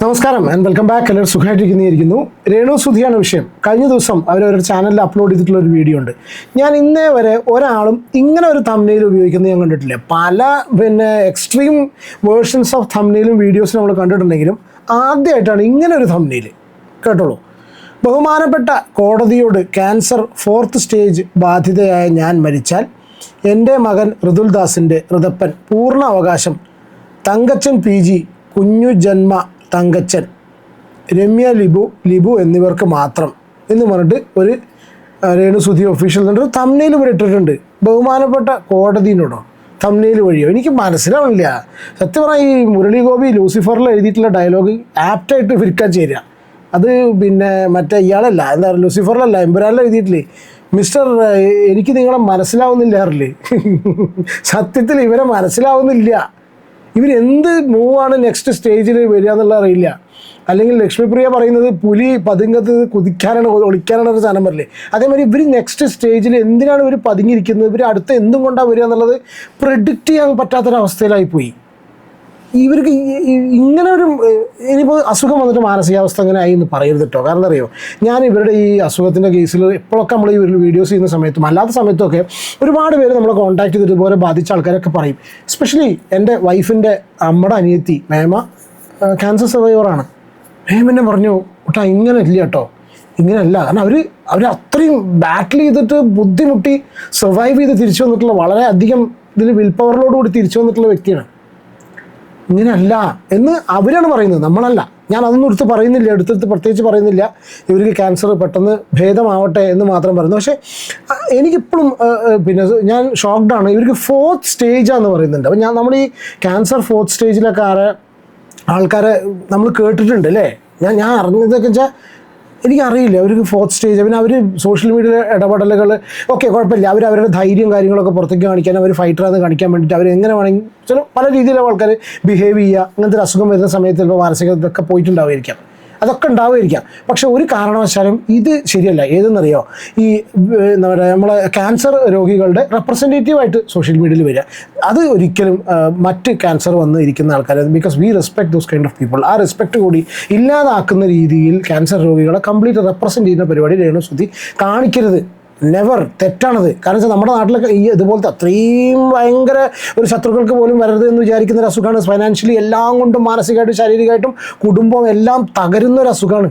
നമസ്കാരം and welcome back. എല്ലാവരും സുഖമായിട്ടിരിക്കുന്നു. രേണു സുധിയാണ് വിഷയം. കഴിഞ്ഞ ദിവസം അവരവരുടെ ചാനലിൽ അപ്ലോഡ് ചെയ്തിട്ടുള്ള ഒരു വീഡിയോ ഉണ്ട്. ഞാൻ ഇന്നേ വരെ ഒരാളും ഇങ്ങനെ ഒരു തംബ്നെയിൽ ഉപയോഗിക്കുന്നത് ഞാൻ കണ്ടിട്ടില്ല. പല എക്സ്ട്രീം വേർഷൻസ് ഓഫ് തംബ്നെയിലും വീഡിയോസും നമ്മൾ കണ്ടിട്ടുണ്ടെങ്കിലും ആദ്യമായിട്ടാണ് ഇങ്ങനെ ഒരു തംബ്നെയിൽ. കേട്ടോളൂ. ബഹുമാനപ്പെട്ട കോടതിയോട് ക്യാൻസർ 4th സ്റ്റേജ് ബാധിതയായ ഞാൻ മരിച്ചാൽ എൻ്റെ മകൻ ഋതുൽദാസിൻ്റെ ഋതപ്പൻ പൂർണ്ണ അവകാശം തങ്കച്ചൻ PG, കുഞ്ഞു ജന്മ തങ്കച്ചൻ, രമ്യ ലിബു എന്നിവർക്ക് മാത്രം എന്ന് പറഞ്ഞിട്ട് ഒരു രേണു സുധി ഒഫീഷ്യൽ ഒരു തംബ്നെയിൽ ഇവിടെ ഇട്ടിട്ടുണ്ട്. ബഹുമാനപ്പെട്ട കോടതിയോടോ തംബ്നെയിൽ വഴിയോ എനിക്ക് മനസ്സിലാവണില്ല. സത്യം പറഞ്ഞാൽ ഈ മുരളി ഗോപി ലൂസിഫറിൽ എഴുതിയിട്ടുള്ള ഡയലോഗ് ആപ്റ്റായിട്ട് ഇവരിക്കാൻ ചേരുക. അത് മറ്റേ ഇയാളല്ല, എന്താ പറയുക, ലൂസിഫറിലല്ല, എമ്പുരാനിൽ എഴുതിയിട്ടില്ലേ, മിസ്റ്റർ എനിക്ക് നിങ്ങളെ മനസ്സിലാവുന്നില്ല അറിയില്ലേ. സത്യത്തിൽ ഇവരെ മനസ്സിലാവുന്നില്ല. ഇവരെന്ത് മൂവാണ് നെക്സ്റ്റ് സ്റ്റേജിൽ വരിക എന്നുള്ളത് അറിയില്ല. അല്ലെങ്കിൽ ലക്ഷ്മിപ്രിയ പറയുന്നത് പുലി പതുങ്ങത്ത് ഒളിക്കാനാണ് ഒരു സാധനം പറയില്ലേ, അതേമാതിരി ഇവർ നെക്സ്റ്റ് സ്റ്റേജിൽ എന്തിനാണ് ഇവർ പതുങ്ങിയിരിക്കുന്നത്, ഇവർ അടുത്ത എന്തും കൊണ്ടാണ് വരിക എന്നുള്ളത് പ്രെഡിക്റ്റ് ചെയ്യാൻ പറ്റാത്തൊരവസ്ഥയിലായിപ്പോയി. ഇവർക്ക് ഇങ്ങനെ ഒരു ഇനിയിപ്പോൾ അസുഖം വന്നിട്ട് മാനസികാവസ്ഥ അങ്ങനെ ആയി എന്ന് പറയരുത് കേട്ടോ. കാരണം അറിയോ, ഞാൻ ഇവരുടെ ഈ അസുഖത്തിൻ്റെ കേസിൽ എപ്പോഴൊക്കെ നമ്മൾ ഈ വീഡിയോസ് ചെയ്യുന്ന സമയത്തും അല്ലാത്ത സമയത്തൊക്കെ ഒരുപാട് പേര് നമ്മളെ കോൺടാക്ട് ചെയ്തിട്ട് ഇതുപോലെ ബാധിച്ച ആൾക്കാരൊക്കെ പറയും. എസ്പെഷ്യലി എൻ്റെ വൈഫിൻ്റെ അമ്മയുടെ അനിയത്തി മേമ ക്യാൻസർ സർവൈവറാണ്. മേമന്നെ പറഞ്ഞു കേട്ടോ ഇങ്ങനെ ഇല്ല കേട്ടോ, ഇങ്ങനെയല്ല. കാരണം അവർ അത്രയും ബാറ്റിൽ ചെയ്തിട്ട് ബുദ്ധിമുട്ടി സർവൈവ് ചെയ്ത് തിരിച്ചു വന്നിട്ടുള്ള, വളരെ അധികം ഇതിൽ വിൽ പവറിലോടുകൂടി തിരിച്ചു വന്നിട്ടുള്ള വ്യക്തിയാണ്. ഇങ്ങനെയല്ല എന്ന് അവരാണ് പറയുന്നത്, നമ്മളല്ല. ഞാൻ അതൊന്നും എടുത്തെടുത്ത് പ്രത്യേകിച്ച് പറയുന്നില്ല. ഇവർക്ക് ക്യാൻസർ പെട്ടെന്ന് ഭേദമാവട്ടെ എന്ന് മാത്രം പറയുന്നു. പക്ഷേ എനിക്കിപ്പോഴും ഞാൻ ഷോക്ക്ഡാണ്. ഇവർക്ക് 4th സ്റ്റേജാന്ന് പറയുന്നുണ്ട്. അപ്പോൾ നമ്മൾ ഈ ക്യാൻസർ 4th സ്റ്റേജിലൊക്കെ ആൾക്കാരെ നമ്മൾ കേട്ടിട്ടുണ്ട് അല്ലേ. ഞാൻ അറിഞ്ഞതൊക്കെ വെച്ചാൽ എനിക്കറിയില്ല അവർക്ക് 4th സ്റ്റേജ്. പിന്നെ അവർ സോഷ്യൽ മീഡിയ ഇടപെടലുകൾ ഒക്കെ കുഴപ്പമില്ല. അവരുടെ ധൈര്യം കാര്യങ്ങളൊക്കെ പുറത്തേക്ക് കാണിക്കാൻ, അവർ ഫൈറ്ററാന്ന് കാണിക്കാൻ വേണ്ടിയിട്ട് അവർ എങ്ങനെ വേണമെങ്കിൽ ചില പല രീതിയിലുള്ള ആൾക്കാർ ബിഹേവ് ചെയ്യുക. അങ്ങനത്തെ ഒരു അസുഖം വരുന്ന സമയത്ത് ചിലപ്പോൾ മാനസിക ഇതൊക്കെ പോയിട്ടുണ്ടാവുമായിരിക്കാം, അതൊക്കെ ഉണ്ടാവുമായിരിക്കാം. പക്ഷെ ഒരു കാരണവശാലും ഇത് ശരിയല്ല. ഏതെന്നറിയോ, ഈ നമ്മളെ ക്യാൻസർ രോഗികളുടെ റെപ്രസെൻറ്റേറ്റീവായിട്ട് സോഷ്യൽ മീഡിയയിൽ വരിക, അത് ഒരിക്കലും മറ്റ് ക്യാൻസർ വന്ന് ഇരിക്കുന്ന ആൾക്കാർ, because we respect those kind of people, ആ റെസ്പെക്ട് കൂടി ഇല്ലാതാക്കുന്ന രീതിയിൽ ക്യാൻസർ രോഗികളെ കംപ്ലീറ്റ് റെപ്രസെൻറ്റ് ചെയ്യുന്ന പരിപാടി രേണു സുധി കാണിക്കരുത്. നെവർ. തെറ്റാണത്. കാരണം വെച്ചാൽ നമ്മുടെ നാട്ടിലൊക്കെ ഈ ഇതുപോലത്തെ അത്രയും ഭയങ്കര ഒരു ശത്രുക്കൾക്ക് പോലും വരരുത് എന്ന് വിചാരിക്കുന്ന ഒരു അസുഖമാണ്. ഫൈനാൻഷ്യലി എല്ലാം കൊണ്ടും മാനസികമായിട്ടും ശാരീരികമായിട്ടും കുടുംബം എല്ലാം തകരുന്ന ഒരു അസുഖമാണ്.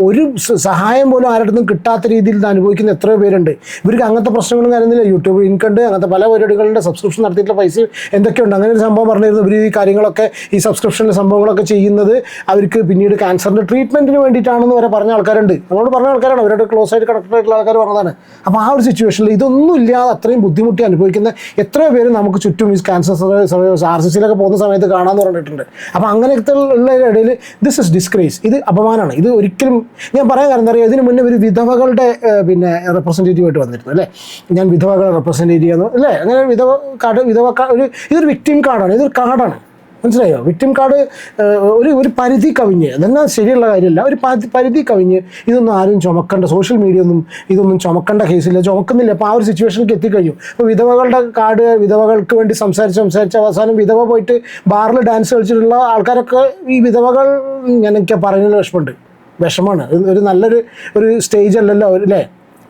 ഒരു സഹായം പോലും ആരുടെ കിട്ടാത്ത രീതിയിൽ ഇത് അനുഭവിക്കുന്ന എത്രയോ പേരുണ്ട്. ഇവർക്ക് അങ്ങനത്തെ പ്രശ്നങ്ങളും കാര്യമില്ല. യൂട്യൂബ് ഇൻകം ഉണ്ട്, അങ്ങനത്തെ പല പരിപാടികളുടെ സബ്സ്ക്രിപ്ഷൻ നടത്തിയിട്ടുള്ള പൈസ എന്തൊക്കെയുണ്ട്. അങ്ങനെ ഒരു സംഭവം പറഞ്ഞിരുന്നു. ഇവർ ഈ കാര്യങ്ങളൊക്കെ, ഈ സബ്സ്ക്രിപ്ഷനിലെ സംഭവങ്ങളൊക്കെ ചെയ്യുന്നത് അവർക്ക് പിന്നീട് ക്യാൻസറിൻ്റെ ട്രീറ്റ്മെൻറ്റിന് വേണ്ടിയിട്ടാണെന്ന് വരെ പറഞ്ഞ ആൾക്കാരുണ്ട്. നമ്മളോട് പറഞ്ഞ ആൾക്കാരാണ്, അവരുടെ ക്ലോസ് ആയിട്ട് കണക്റ്റഡ് ആയിട്ടുള്ള ആൾക്കാർ പറഞ്ഞതാണ്. അപ്പോൾ ആ ഒരു സിറ്റുവേഷനിൽ ഇതൊന്നും ഇല്ലാതെ അത്രയും ബുദ്ധിമുട്ടി അനുഭവിക്കുന്ന എത്രയോ പേര് നമുക്ക് ചുറ്റും ഈ ക്യാൻസർ സർവൈവേഴ്സ് RCCയിലൊക്കെ പോകുന്ന സമയത്ത് കാണാമെന്ന് പറഞ്ഞിട്ടുണ്ട്. അപ്പോൾ അങ്ങനത്തെ ഉള്ള ഇടയിൽ ദിസ് ഇസ് ഡിസ്ഗ്രേസ്. ഇത് അപമാനമാണ്. ഇത് ഒരിക്കലും ഞാൻ പറയാൻ കാരണം എന്താ പറയുക, ഇതിന് മുന്നേ ഒരു വിധവകളുടെ റെപ്രസെൻറ്റേറ്റീവായിട്ട് വന്നിരുന്നു അല്ലേ. ഞാൻ വിധവകളെ റെപ്രസെൻറ്റേറ്റ് ചെയ്യുന്നു അല്ലേ. അങ്ങനെ വിധവ കാർഡ് ഇതൊരു വിക്ടിം കാർഡാണ്. ഇതൊരു കാർഡാണ്, മനസ്സിലായോ. വിക്ടിം കാർഡ് ഒരു പരിധി കവിഞ്ഞ്, അതെന്നാൽ ശരിയുള്ള കാര്യമല്ല, ഒരു പരിധി കവിഞ്ഞ് ഇതൊന്നും ആരും ചുമക്കേണ്ട, സോഷ്യൽ മീഡിയ ഒന്നും ഇതൊന്നും ചുമക്കേണ്ട കേസില്ല, ചുമക്കുന്നില്ല. അപ്പോൾ ആ ഒരു സിറ്റുവേഷനിലേക്ക് എത്തിക്കഴിഞ്ഞു. അപ്പോൾ വിധവകളുടെ കാർഡ്, വിധവകൾക്ക് വേണ്ടി സംസാരിച്ച് അവസാനം വിധവ പോയിട്ട് ബാറിൽ ഡാൻസ് കളിച്ചിട്ടുള്ള ആൾക്കാരൊക്കെ ഈ വിധവകൾ എനിക്ക് പറയുന്നതിൽ വിഷമമാണ്. ഒരു നല്ലൊരു സ്റ്റേജ് അല്ലല്ലോ അല്ലേ,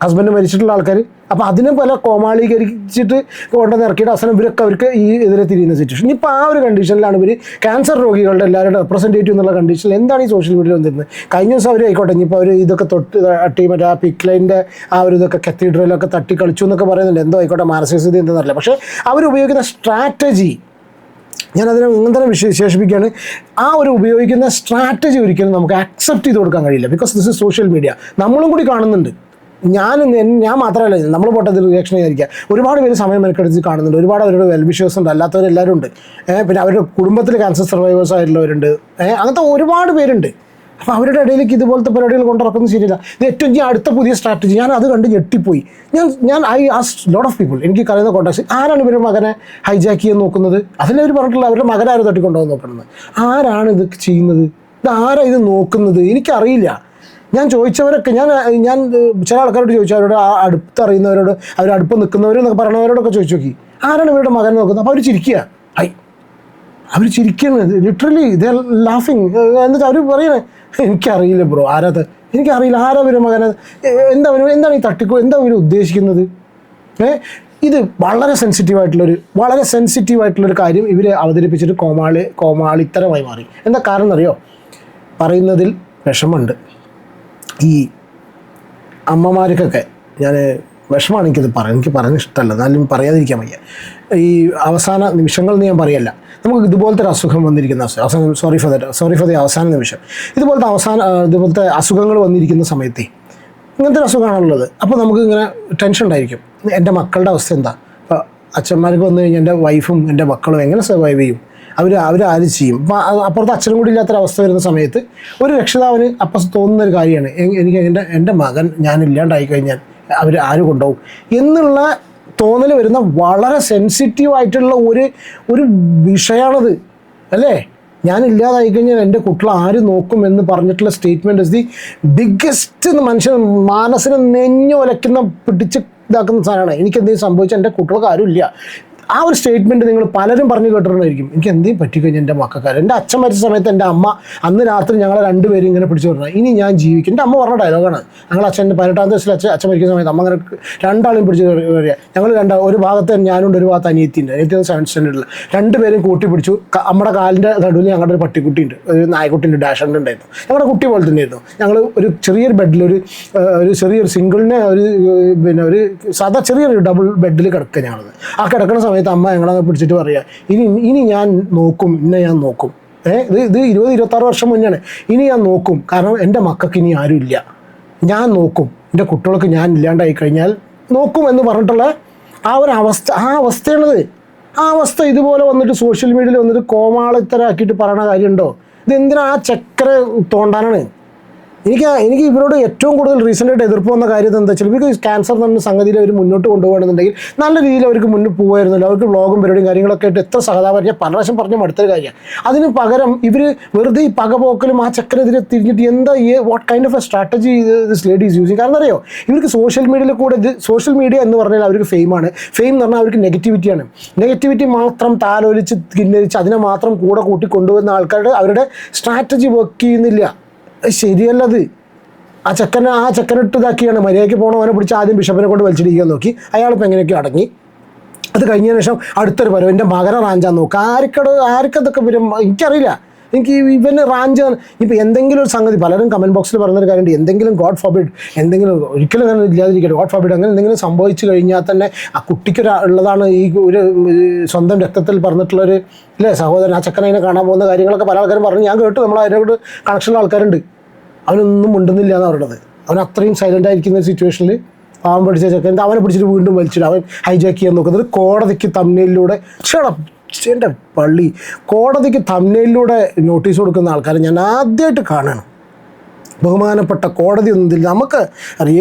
ഹസ്ബൻഡ് മരിച്ചിട്ടുള്ള ആൾക്കാർ. അപ്പോൾ അതിനെ പല കോമാളീകരിച്ചിട്ട് കൊണ്ടുവന്ന് ഇറക്കിയിട്ട് അവസാനം അവർക്ക് ഈ എതിരെ തിരിയുന്ന സിറ്റുവേഷൻ. ഇപ്പോൾ ആ ഒരു കണ്ടീഷനിലാണ് ഇവർ ക്യാൻസർ രോഗികളുടെ എല്ലാവരുടെ റെപ്രസെൻറ്റേറ്റീവ് എന്നുള്ള കണ്ടീഷനിൽ എന്താണ് ഈ സോഷ്യൽ മീഡിയയിൽ വന്നിരുന്നത്. കഴിഞ്ഞ ദിവസം അവർ ആയിക്കോട്ടെ, ഇനിയിപ്പോൾ അവർ ഇതൊക്കെ തട്ടി മറ്റേ ആ പിക്ലൈൻ്റെ ആ ഒരു ഇതൊക്കെ കത്തീഡ്രലൊക്കെ തട്ടി കളിച്ചു എന്നൊക്കെ പറയുന്നുണ്ട്. എന്തോ ആയിക്കോട്ടെ, മാനസിക സ്ഥിതി എന്താണെന്നറിയില്ല. പക്ഷേ അവരുപയോഗിക്കുന്ന സ്ട്രാറ്റജി, ഞാനതിനെ ഇങ്ങനെ തന്നെ വിശേഷിപ്പിക്കുകയാണ്. ആ ഒരു ഉപയോഗിക്കുന്ന സ്ട്രാറ്റജി ഒരിക്കലും നമുക്ക് ആക്സെപ്റ്റ് ചെയ്ത് കൊടുക്കാൻ കഴിയില്ല. Because this is social media. നമ്മളും കൂടി കാണുന്നുണ്ട്. ഞാൻ മാത്രമല്ല, നമ്മൾ പോട്ടത് റിയാക്ഷൻ ചെയ്യാതിരിക്കുക. ഒരുപാട് പേര് സമയം മെനക്കെടുത്ത് കാണുന്നുണ്ട്. ഒരുപാട് അവരുടെ വെൽവിഷേഴ്സ് ഉണ്ട്, അല്ലാത്തവരെല്ലാവരും ഉണ്ട്. പിന്നെ അവരുടെ കുടുംബത്തിൽ ക്യാൻസർ സർവൈവേഴ്സ് ആയിട്ടുള്ളവരുണ്ട്. അങ്ങനത്തെ ഒരുപാട് പേരുണ്ട്. അപ്പോൾ അവരുടെ ഇടയിലേക്ക് ഇതുപോലത്തെ പരിപാടികൾ കൊണ്ടിറക്കുന്നത് ശരിയില്ല. ഇത് ഏറ്റവും അടുത്ത പുതിയ സ്ട്രാറ്റജി, ഞാൻ അത് കണ്ട് ഞെട്ടിപ്പോയി. I asked lot of people, എനിക്ക് അറിയുന്ന കോൺടാക്ട്സ്, ആരാണ് ഇവരുടെ മകനെ ഹൈജാക്ക് ചെയ്യാൻ നോക്കുന്നത്? അതിലവർ പറഞ്ഞിട്ടുള്ള അവരുടെ മകനാരും തട്ടിക്കൊണ്ടുപോകാൻ നോക്കുന്നത്. ആരാണ് ഇത് ചെയ്യുന്നത്? ഇതാരാ ഇത് നോക്കുന്നത്? എനിക്കറിയില്ല. ഞാൻ ചോദിച്ചവരൊക്കെ, ഞാൻ ചില ആൾക്കാരോട് ചോദിച്ചു, അവരോട് അടുത്തറിയുന്നവരോട്, അവരടുപ്പം നിൽക്കുന്നവരെന്നൊക്കെ പറയണവരോടൊക്കെ ചോദിച്ചു നോക്കി, ആരാണ് ഇവരുടെ മകൻ നോക്കുന്നത്? അപ്പോൾ അവർ ചിരിക്കുക. അവർ ചിരിക്കുന്നത് ലിറ്ററലി ഇതേ ലാഫിങ്. എന്നിട്ട് അവർ പറയണേ എനിക്കറിയില്ല ബ്രോ ആരാത്, എനിക്കറിയില്ല ആരാ ഒരു മകന, എന്താണ് ഈ തട്ടിക്കോ, എന്താ അവർ ഉദ്ദേശിക്കുന്നത്. ഇത് വളരെ സെൻസിറ്റീവായിട്ടുള്ളൊരു കാര്യം ഇവർ അവതരിപ്പിച്ചിട്ട് കോമാളിത്തരമായി മാറി. എന്താ കാരണം എന്നറിയോ? പറയുന്നതിൽ വിഷമമുണ്ട്. ഈ അമ്മമാർക്കൊക്കെ ഞാൻ വിഷമമാണ് എനിക്ക് പറയാൻ ഇഷ്ടമല്ല, എന്നാലും പറയാതിരിക്കാൻ വയ്യ. ഈ അവസാന നിമിഷങ്ങൾ എന്ന് ഞാൻ പറയല്ല, നമുക്ക് ഇതുപോലത്തെ ഒരു അസുഖം വന്നിരിക്കുന്ന സോറി ഫോർ ദി അവസാന നിമിഷം, ഇതുപോലത്തെ അസുഖങ്ങൾ വന്നിരിക്കുന്ന സമയത്ത് ഇങ്ങനത്തെ ഒരു അസുഖമാണുള്ളത്. അപ്പോൾ നമുക്ക് ഇങ്ങനെ ടെൻഷൻ ഉണ്ടായിരിക്കും, എൻ്റെ മക്കളുടെ അവസ്ഥ എന്താ, ഇപ്പോൾ അച്ഛന്മാർക്ക് വന്നു കഴിഞ്ഞാൽ എൻ്റെ വൈഫും എൻ്റെ മക്കളും എങ്ങനെ സർവൈവ് ചെയ്യും, അവരാര് ചെയ്യും. അപ്പോൾ അപ്പുറത്ത് അച്ഛനും കൂടി ഇല്ലാത്തൊരവസ്ഥ വരുന്ന സമയത്ത് ഒരു രക്ഷിതാവിന് അപ്പം തോന്നുന്നൊരു കാര്യമാണ്, എനിക്ക് എൻ്റെ മകൻ ഞാനില്ലാണ്ടായി കഴിഞ്ഞാൽ ആര് കൊണ്ടുപോകും എന്നുള്ള തോന്നൽ വരുന്ന വളരെ സെൻസിറ്റീവായിട്ടുള്ള ഒരു വിഷയമാണത് അല്ലേ. ഞാനില്ലാതായി കഴിഞ്ഞാൽ എൻ്റെ കുട്ടികളെ ആര് നോക്കും എന്ന് പറഞ്ഞിട്ടുള്ള സ്റ്റേറ്റ്മെൻറ്റ് ഇസ് ദി ബിഗ്ഗസ്റ്റ്. മനുഷ്യൻ മനസ്സിനെ നെഞ്ഞൊലയ്ക്കുന്ന പിടിച്ച് ഇതാക്കുന്ന സാധനമാണ്. എനിക്കെന്തെങ്കിലും സംഭവിച്ചാൽ എൻ്റെ കുട്ടികൾക്ക് ആരുമില്ല. ആ ഒരു സ്റ്റേറ്റ്മെൻറ്റ് നിങ്ങൾ പലരും പറഞ്ഞു കേട്ടിട്ടുണ്ടായിരിക്കും. എനിക്ക് എന്തെങ്കിലും പറ്റിക്കഴിഞ്ഞാൽ എൻ്റെ മക്കാർ, എൻ്റെ അച്ഛൻ മരിച്ച സമയത്ത് എൻ്റെ അമ്മ അന്ന് രാത്രി ഞങ്ങളെ രണ്ടുപേരും ഇങ്ങനെ പിടിച്ചു പറഞ്ഞാൽ ഇനി ഞാൻ ജീവിക്കും. എൻ്റെ അമ്മ പറഞ്ഞ ഡയലോഗാണ്. ഞങ്ങൾ അച്ഛൻ്റെ 18-ാമത്തെ വയസ്സിൽ അച്ഛൻ മരിക്കുന്ന സമയത്ത് അമ്മ അങ്ങനെ രണ്ടാളും പിടിച്ച് വരിക. ഞങ്ങൾ ഒരു ഭാഗത്ത് ഞാനുണ്ട്, ഒരു ഭാഗത്ത് അനിയത്തിൻ്റെ 7th സ്റ്റാൻഡേർഡിൽ രണ്ടുപേരും കൂട്ടി പിടിച്ചു. നമ്മുടെ കാലിൻ്റെ നടുവിൽ ഞങ്ങളുടെ ഒരു പട്ടിക്കുട്ടിയുണ്ട്, ഒരു നായ്ക്കുട്ടിൻ്റെ ഡാഷറിൻ്റെ ഉണ്ടായിരുന്നു. ഞങ്ങളുടെ കുട്ടി പോലെ തന്നെയായിരുന്നു. ഞങ്ങൾ ഒരു ചെറിയൊരു ബെഡിൽ ഒരു ചെറിയൊരു സിംഗിളിനെ ഒരു സാധാ ചെറിയൊരു ഡബിൾ ബെഡിൽ കിടക്കുക. ഞങ്ങളത് ആ കിടക്കുന്ന സമയത്ത് അമ്മ ഞങ്ങളെ പിടിച്ചിട്ട് പറയുക, ഇനി ഞാൻ നോക്കും, ഞാൻ നോക്കും. ഇത് 20-26 വർഷം മുന്നെയാണ്. ഇനി ഞാൻ നോക്കും, കാരണം എൻ്റെ മക്കൾക്ക് ഇനി ആരുമില്ല, ഞാൻ നോക്കും, എൻ്റെ കുട്ടികൾക്ക് ഞാൻ ഇല്ലാണ്ടായി കഴിഞ്ഞാൽ നോക്കും എന്ന് പറഞ്ഞിട്ടുള്ള ആ അവസ്ഥയാണത്. ആ അവസ്ഥ ഇതുപോലെ വന്നിട്ട് സോഷ്യൽ മീഡിയയിൽ വന്നിട്ട് കോമാളിത്തരാക്കിയിട്ട് പറയണ കാര്യമുണ്ടോ? ഇതെന്തിനാ ആ ചക്കര തോണ്ടാനാണ്. എനിക്ക് ഇവരോട് ഏറ്റവും കൂടുതൽ റീസെൻ്റായിട്ട് എതിർപ്പ് വന്ന കാര്യം എന്താ വെച്ചാൽ, ഇവർക്ക് ക്യാൻസർ എന്ന സംഗതിയിൽ അവർ മുന്നോട്ട് കൊണ്ടുപോകണമെന്നുണ്ടെങ്കിൽ നല്ല രീതിയിൽ അവർക്ക് മുന്നിൽ പോകുമായിരുന്നല്ലോ. അവർക്ക് വ്ളോഗും പരിപാടിയും കാര്യങ്ങളൊക്കെ ആയിട്ട് എത്ര സഹതാപം ഞാൻ പല പ്രാവശ്യം പറഞ്ഞ മടുത്തൊരു കാര്യമാണ്. അതിന് പകരം ഇവർ വെറുതെ ഈ പകപോക്കലും ആ ചക്കരെതിരെ തിരിഞ്ഞിട്ട് എന്താ what kind of A strategy this lady is using. കാരണം അറിയോ, ഇവർക്ക് സോഷ്യൽ മീഡിയയിൽ കൂടെ സോഷ്യൽ മീഡിയ എന്ന് പറഞ്ഞാൽ അവർക്ക് ഫെയിമാണ്. ഫെയിം എന്ന് പറഞ്ഞാൽ അവർക്ക് നെഗറ്റിവിറ്റിയാണ്. നെഗറ്റിവിറ്റി മാത്രം താലോലിച്ച് കിന്നരിച്ച് അതിനെ മാത്രം കൂടെ കൂട്ടി കൊണ്ടുവരുന്ന അവരുടെ സ്ട്രാറ്റജി വർക്ക് ചെയ്യുന്നില്ല. ശരിയല്ലത്. ആ ചെക്കനിട്ട് ഇതാക്കിയാണ് മര്യാദയ്ക്ക് പോകണവനെ പിടിച്ച് ആദ്യം ബിഷപ്പിനെ കൊണ്ട് വലിച്ചിരിക്കാൻ നോക്കി. അയാളിപ്പോൾ എങ്ങനെയൊക്കെ അടങ്ങി. അത് കഴിഞ്ഞതിന് ശേഷം അടുത്തൊരു പരം എൻ്റെ മകനെ റാഞ്ചാൻ നോക്കുക. ആർക്കതൊക്കെ വരും എനിക്കറിയില്ല. എനിക്ക് ഇവന് റാഞ്ച് ഇപ്പോൾ എന്തെങ്കിലും ഒരു സംഗതി പലരും കമൻറ്റ് ബോക്സിൽ പറയുന്നൊരു കാര്യമുണ്ട്, എന്തെങ്കിലും ഗോഡ് ഫോർബിഡ്, എന്തെങ്കിലും ഒരിക്കലും അങ്ങനെ ഇല്ലാതിരിക്കട്ടെ, ഗോഡ് ഫോർബിഡ് അങ്ങനെ എന്തെങ്കിലും സംഭവിച്ചു കഴിഞ്ഞാൽ തന്നെ ആ കുട്ടിക്ക് ഉള്ളതാണ് ഈ ഒരു സ്വന്തം രക്തത്തിൽ പറഞ്ഞിട്ടുള്ളൊരു അല്ലേ സഹോദരൻ. ആ ചെക്കനെ കാണാൻ പോകുന്ന കാര്യങ്ങളൊക്കെ പല ആൾക്കാരും പറഞ്ഞു, ഞാൻ കേട്ടു. നമ്മൾ അതിനോട് കണക്ഷനുള്ള ആൾക്കാരുണ്ട്. അവനൊന്നും മിണ്ടുന്നില്ല എന്ന് പറയുന്നത്. അവൻ അത്രയും സൈലൻ്റ് ആയിരിക്കുന്ന ഒരു സിറ്റുവേഷനിൽ പാവം പിടിച്ച ചെക്കൻ അവനെ പിടിച്ചിട്ട് വീണ്ടും വലിച്ചിട്ട് അവൻ ഹൈജാക്ക് ചെയ്യാൻ നോക്കുന്നത്. കോടതിക്ക് തമ്മിലിലൂടെ എൻ്റെ പള്ളി കോടതിക്ക് തമ്മിലിലൂടെ നോട്ടീസ് കൊടുക്കുന്ന ആൾക്കാരെ ഞാൻ ആദ്യമായിട്ട് കാണണം. ബഹുമാനപ്പെട്ട കോടതി ഒന്നും നമുക്ക്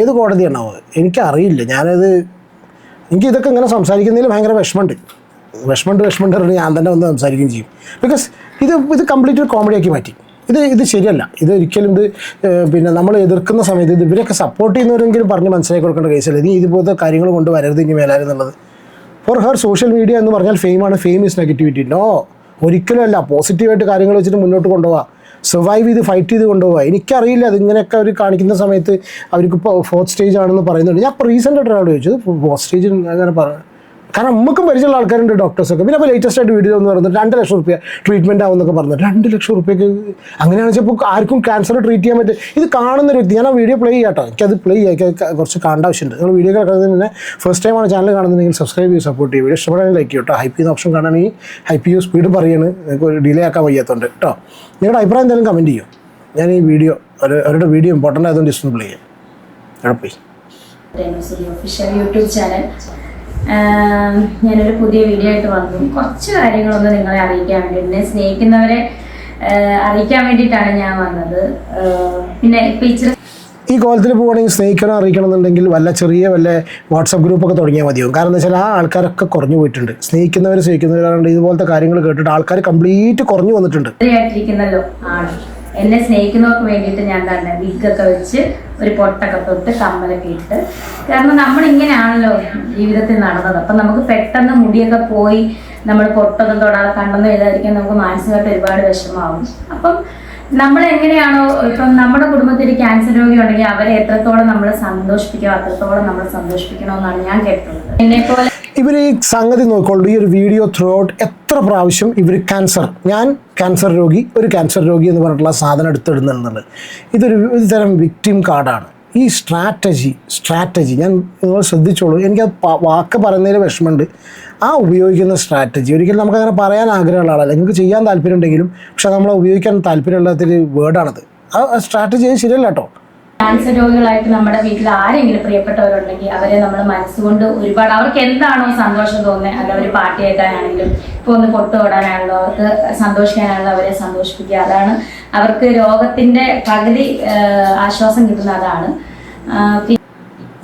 ഏത് കോടതിയാണാവോ എനിക്കറിയില്ല. എനിക്കിതൊക്കെ ഇങ്ങനെ സംസാരിക്കുന്നതിൽ ഭയങ്കര വിഷമമുണ്ട് പറഞ്ഞ് ഞാൻ തന്നെ വന്ന് സംസാരിക്കുകയും ചെയ്യും. ബിക്കോസ് ഇത് കംപ്ലീറ്റ് ഒരു കോമഡിയാക്കി മാറ്റി. ഇത് ശരിയല്ല. ഒരിക്കലും പിന്നെ നമ്മൾ എതിർക്കുന്ന സമയത്ത് ഇവരൊക്കെ സപ്പോർട്ട് ചെയ്യുന്നവരെങ്കിലും പറഞ്ഞ് മനസ്സിലാക്കി കൊടുക്കേണ്ട കേസല്ല. ഇതുപോലത്തെ കാര്യങ്ങൾ കൊണ്ട് വരരുത് ഇനി മേലാരെന്നുള്ളത്. ഫോർ ഹർ സോഷ്യൽ മീഡിയ എന്ന് പറഞ്ഞാൽ ഫെയിമാണ്. Fame is negativity. നോ, ഒരിക്കലും അല്ല. പോസിറ്റീവായിട്ട് കാര്യങ്ങൾ വെച്ചിട്ട് മുന്നോട്ട് കൊണ്ടുപോവുക, സർവൈവ് ചെയ്ത് ഫൈറ്റ് ചെയ്ത് കൊണ്ടുപോവുക. എനിക്കറിയില്ല അതിങ്ങനെയൊക്കെ അവർ കാണിക്കുന്ന സമയത്ത് അവർക്കിപ്പോൾ 4th സ്റ്റേജ് ആണെന്ന് പറയുന്നുണ്ട്. ഞാൻ ഇപ്പോൾ റീസെൻ്റായിട്ട് ഒരാളോട് ചോദിച്ചത് 4th സ്റ്റേജ് അങ്ങനെ പറഞ്ഞു. കാരണം നമുക്കും പരിചയമുള്ള ആൾക്കാരുണ്ട് ഡോക്ടേഴ്സൊക്കെ. പിന്നെ അപ്പോൾ ലേറ്റസ്റ്റ് ആയിട്ട് വീഡിയോ എന്ന് പറയുന്നത് 2 ലക്ഷം റുപ്യ ട്രീറ്റ്മെൻറ്റ് ആവുമെന്നൊക്കെ പറഞ്ഞു. 2 ലക്ഷം റുപ്യക്ക് അങ്ങനെയാണെന്ന് വെച്ചാൽ ഇപ്പോൾ ആർക്കും ക്യാൻസർ ട്രീറ്റ് ചെയ്യാൻ പറ്റും. ഇത് കാണുന്നൊരു വ്യക്തി, ഞാൻ ആ വീഡിയോ പ്ലേ ചെയ്യാട്ടോ, എനിക്കത് പ്ലേ ചെയ്യാൻ കുറച്ച് കാണേണ്ട ആവശ്യമുണ്ട്. നിങ്ങൾ വീഡിയോ കാണുന്നതിന് തന്നെ ഫസ്റ്റ് ടൈമാണ് ചാനൽ കാണുന്നതെങ്കിൽ സബ്സ്ക്രൈബ് ചെയ്ത് സപ്പോർട്ട് ചെയ്യുക. വീഡിയോ ഇഷ്ടപ്പെടാൻ ലൈക്ക് ചെയ്യും കേട്ടോ. ഹൈപ്പ് ചെയ്യുന്ന ഓപ്ഷൻ കാണുകയാണെങ്കിൽ ഹൈപ്പ് ചെയ്യും. സ്പീഡ് പറയുകയാണ്, നിങ്ങൾക്ക് ഒരു ഡിലേ ആക്കാൻ വയ്യാത്തതുകൊണ്ട് കേട്ടോ. നിങ്ങളുടെ അഭിപ്രായം എന്തായാലും കമൻറ്റ് ചെയ്യും. ഞാൻ ഈ വീഡിയോ അവരുടെ വീഡിയോ ഇമ്പോർട്ടൻ്റ് ആയതുകൊണ്ട് ജസ്റ്റ് ഒന്ന് പ്ലേ ചെയ്യാം. എളുപ്പമായി ഒഫീഷ്യൽ യൂട്യൂബ് ചാനൽ ഞാനൊരു പുതിയ വീഡിയോ ആയിട്ട് വന്നു. കുറച്ച് കാര്യങ്ങളൊന്ന് നിങ്ങളെ അറിയിക്കാൻ വേണ്ടി, എന്നെ സ്നേഹിക്കുന്നവരെ അറിയിക്കാൻ വേണ്ടിയിട്ടാണ് ഞാൻ വന്നത്. പിന്നെ ഇപ്പം ഇച്ചിരി ഈ കോലത്തിൽ പോവുകയാണെങ്കിൽ സ്നേഹിക്കണം അറിയിക്കണം എന്നുണ്ടെങ്കിൽ വല്ല വാട്സപ്പ് ഗ്രൂപ്പൊക്കെ തുടങ്ങിയാൽ മതിയാവും. കാരണം എന്താ വെച്ചാൽ ആ ആൾക്കാരൊക്കെ കുറഞ്ഞു പോയിട്ടുണ്ട്. സ്നേഹിക്കുന്നവരുണ്ട്. ഇതുപോലത്തെ കാര്യങ്ങൾ കേട്ടിട്ട് ആൾക്കാർ കംപ്ലീറ്റ് കുറഞ്ഞു വന്നിട്ടുണ്ട്. ആണ് എന്നെ സ്നേഹിക്കുന്നവർക്ക് വേണ്ടിയിട്ട് ഞാൻ തന്നെ വിഗൊക്കെ വെച്ച് ഒരു പൊട്ടൊക്കെ തൊട്ട് കമ്മലൊക്കെ ഇട്ട്, കാരണം നമ്മളിങ്ങനെയാണല്ലോ ജീവിതത്തിൽ നടന്നത്. അപ്പം നമുക്ക് പെട്ടെന്ന് മുടിയൊക്കെ പോയി നമ്മൾ പൊട്ടൊന്നും തൊടാതെ കണ്ണൊന്നും എഴുതാതിരിക്കാൻ നമുക്ക് മാനസികമായിട്ട് ഒരുപാട് വിഷമമാവും. അപ്പം നമ്മൾ എങ്ങനെയാണോ ഇപ്പം നമ്മുടെ കുടുംബത്തിൽ ക്യാൻസർ രോഗി ഉണ്ടെങ്കിൽ അവരെ എത്രത്തോളം നമ്മൾ സന്തോഷിപ്പിക്കുക അത്രത്തോളം നമ്മൾ സന്തോഷിപ്പിക്കണമെന്നാണ് ഞാൻ കേട്ടിട്ടുള്ളത്. എന്നെപ്പോലെ ഇവർ ഈ സംഗതി നോക്കിക്കൊള്ളു, ഈ ഒരു വീഡിയോ ത്രൂ ഔട്ട് എത്ര പ്രാവശ്യം ഇവർ ഞാൻ ക്യാൻസർ രോഗി, ഒരു ക്യാൻസർ രോഗി എന്ന് പറഞ്ഞിട്ടുള്ള സാധനം എടുത്തിടുന്നുള്ളത്. ഇതൊരു തരം വിക്ടിം കാർഡാണ്. ഈ സ്ട്രാറ്റജി ഞാൻ നിങ്ങൾ ശ്രദ്ധിച്ചോളൂ. എനിക്കത് വാക്ക് പറയുന്നതിൽ വിഷമമുണ്ട്. ആ ഉപയോഗിക്കുന്ന സ്ട്രാറ്റജി ഒരിക്കലും നമുക്കങ്ങനെ പറയാൻ ആഗ്രഹമുള്ള ആളല്ല, നിങ്ങൾക്ക് ചെയ്യാൻ താല്പര്യം ഉണ്ടെങ്കിലും പക്ഷെ നമ്മളെ ഉപയോഗിക്കാൻ താല്പര്യമുള്ളതൊരു വേർഡാണത്. ആ സ്ട്രാറ്റജി ശരിയല്ല കേട്ടോ. ക്യാൻസർ രോഗികളായിട്ട് നമ്മുടെ വീട്ടിൽ ആരെങ്കിലും പ്രിയപ്പെട്ടവരുണ്ടെങ്കിൽ അവരെ നമ്മൾ മനസ്സുകൊണ്ട് ഒരുപാട് അവർക്ക് എന്താണോ സന്തോഷം തോന്നുന്നത്, അല്ല ഒരു പാട്ട് കേൾക്കാനാണെങ്കിലും ഇപ്പോൾ ഒന്ന് പൊട്ട് തൊടാനാണല്ലോ, അവർക്ക് സന്തോഷിക്കാനാണല്ലോ അവരെ സന്തോഷിപ്പിക്കുക. അതാണ് അവർക്ക് രോഗത്തിന്റെ പകുതി ആശ്വാസം കിട്ടുന്ന അതാണ്.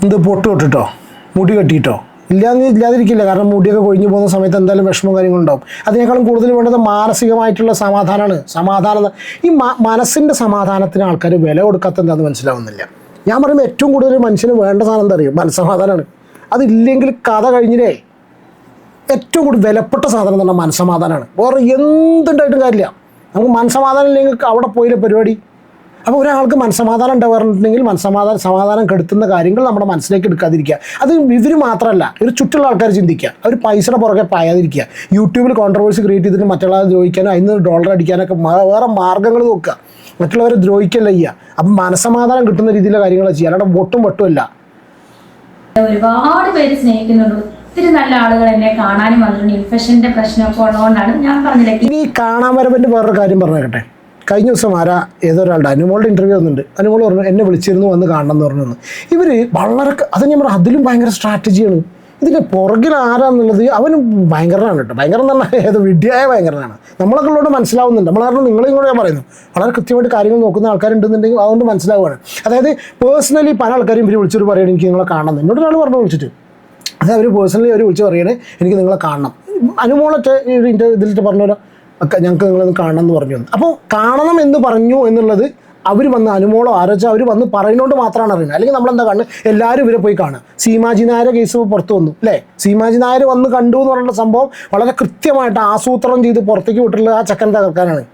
എന്ത് പൊട്ട് തൊട്ടിട്ടോ മുടി കെട്ടിയിട്ടോ ഇല്ലാതിരിക്കില്ല. കാരണം മുടിയൊക്കെ കൊഴിഞ്ഞു പോകുന്ന സമയത്ത് എന്തായാലും വിഷമവും കാര്യങ്ങളുണ്ടാവും. അതിനേക്കാളും കൂടുതൽ വേണ്ടത് മാനസികമായിട്ടുള്ള സമാധാനം. ഈ മനസ്സിൻ്റെ സമാധാനത്തിന് ആൾക്കാർ വില കൊടുക്കാത്ത എന്താണെന്ന് മനസ്സിലാവുന്നില്ല. ഞാൻ പറയുമ്പോൾ ഏറ്റവും കൂടുതൽ മനുഷ്യന് വേണ്ട സാധനം എന്താ അറിയും? മനസ്സമാധാനമാണ്. അതില്ലെങ്കിൽ കഥ കഴിഞ്ഞില്ലേ. ഏറ്റവും കൂടുതൽ വിലപ്പെട്ട സാധനം എന്ന് പറഞ്ഞാൽ മനസ്സമാധാനമാണ്. വേറെ എന്തുണ്ടായിട്ടും കാര്യമില്ല. നമുക്ക് മനസ്സമാധാനം ഇല്ലെങ്കിൽ അവിടെ പോയില്ല പരിപാടി. അപ്പോൾ ഒരാൾക്ക് മനസ്സമാധാനം ഉണ്ടാവാറുണ്ടെങ്കിൽ സമാധാനം കെടുത്തുന്ന കാര്യങ്ങൾ നമ്മുടെ മനസ്സിലേക്ക് എടുക്കാതിരിക്കുക. അത് ഇവർ മാത്രമല്ല, ഇവർ ചുറ്റുള്ള ആൾക്കാർ ചിന്തിക്കുക. അവർ പൈസയുടെ പുറകെ പായാതിരിക്കുക. യൂട്യൂബിൽ കോൺട്രവേഴ്സി ക്രിയേറ്റ് ചെയ്തിട്ട് മറ്റുള്ളവരെ ദ്രോഹിക്കാനോ അതിന് ഡോളർ അടിക്കാനൊക്കെ വേറെ മാർഗ്ഗങ്ങൾ നോക്കുക. മറ്റുള്ളവരെ ദ്രോഹിക്കല്ല ചെയ്യുക. അപ്പം മനസ്സമാധാനം കിട്ടുന്ന രീതിയിലുള്ള കാര്യങ്ങൾ ചെയ്യുക. അല്ലാതെ വട്ടുമല്ല. ഒരുപാട് പേര് സ്നേഹിക്കുന്നുണ്ട്. ഒത്തിരി നല്ല ആളുകൾ എന്നെ കാണാനും വന്നിട്ടുണ്ട്. ഇൻഫെക്ഷന്റെ പ്രശ്നമൊക്കെ ഉള്ളതുകൊണ്ടാണ് ഞാൻ പറഞ്ഞില്ല. ഇനി കാണാൻ വരവൻ്റെ വേറൊരു കാര്യം പറഞ്ഞേക്കട്ടെ. കഴിഞ്ഞ ദിവസം ഏതൊരാളുടെ അനുമോളുടെ ഇൻ്റർവ്യൂ വന്നിട്ടുണ്ട്. അനുമോൾ പറഞ്ഞു എന്നെ വിളിച്ചിരുന്നു വന്ന് കാണണം എന്ന് പറഞ്ഞു. ഇവർ വളരെ അത് ഞാൻ പറഞ്ഞു അതിലും ഭയങ്കര സ്ട്രാറ്റജിയാണ്. ഇതിൻ്റെ പുറകിൽ ആരാന്നുള്ളത് അവന് ഭയങ്കരനാണ് കേട്ടോ. ഭയങ്കരം എന്ന് പറഞ്ഞാൽ ഏത് വിഡ്ഢിയായ ഭയങ്കരനാണ്. നമ്മളൊക്കെ ഉള്ളതുകൊണ്ട് മനസ്സിലാവുന്നുണ്ട്. നമ്മൾ കാരണം നിങ്ങളെയും കൂടെ ഞാൻ പറയുന്നു, വളരെ കൃത്യമായിട്ട് കാര്യങ്ങൾ നോക്കുന്ന ആൾക്കാരുണ്ടെന്നുണ്ടെങ്കിൽ അതുകൊണ്ട് മനസ്സിലാവുകയാണ്. അതായത് പേഴ്സണലി പല ആൾക്കാരും ഇവർ വിളിച്ചിട്ട് പറയുന്നത് എനിക്ക് നിങ്ങളെ കാണണം. എന്നോട് ഒരാൾ പറഞ്ഞു വിളിച്ചിട്ട്, അത് അവർ പേഴ്സണലി അവർ വിളിച്ച് പറയണേ എനിക്ക് നിങ്ങളെ കാണണം. അനുമോളൊക്കെ ഇതിലിട്ട് പറഞ്ഞല്ലോ ഞങ്ങൾക്ക് നിങ്ങളൊന്ന് കാണണം എന്ന് പറഞ്ഞു. അപ്പോൾ കാണണം എന്ന് പറഞ്ഞു എന്നുള്ളത് അവർ വന്ന് അനുമോളോ ആരോച്ചാൽ അവർ വന്ന് പറയുന്നതുകൊണ്ട് മാത്രമാണ് അറിയുന്നത്. അല്ലെങ്കിൽ നമ്മളെന്താ കാണുന്നത്? എല്ലാവരും ഇവരെ പോയി കാണുക. സീമാജി നായരെ കേസ് പുറത്ത് വന്നു അല്ലേ? സീമാജി നായർ വന്ന് കണ്ടു എന്ന് പറയുന്ന സംഭവം വളരെ കൃത്യമായിട്ട് ആസൂത്രണം ചെയ്ത് പുറത്തേക്ക് വിട്ടിട്ടുള്ള ആ ചക്കൻ തകർക്കാനാണ്.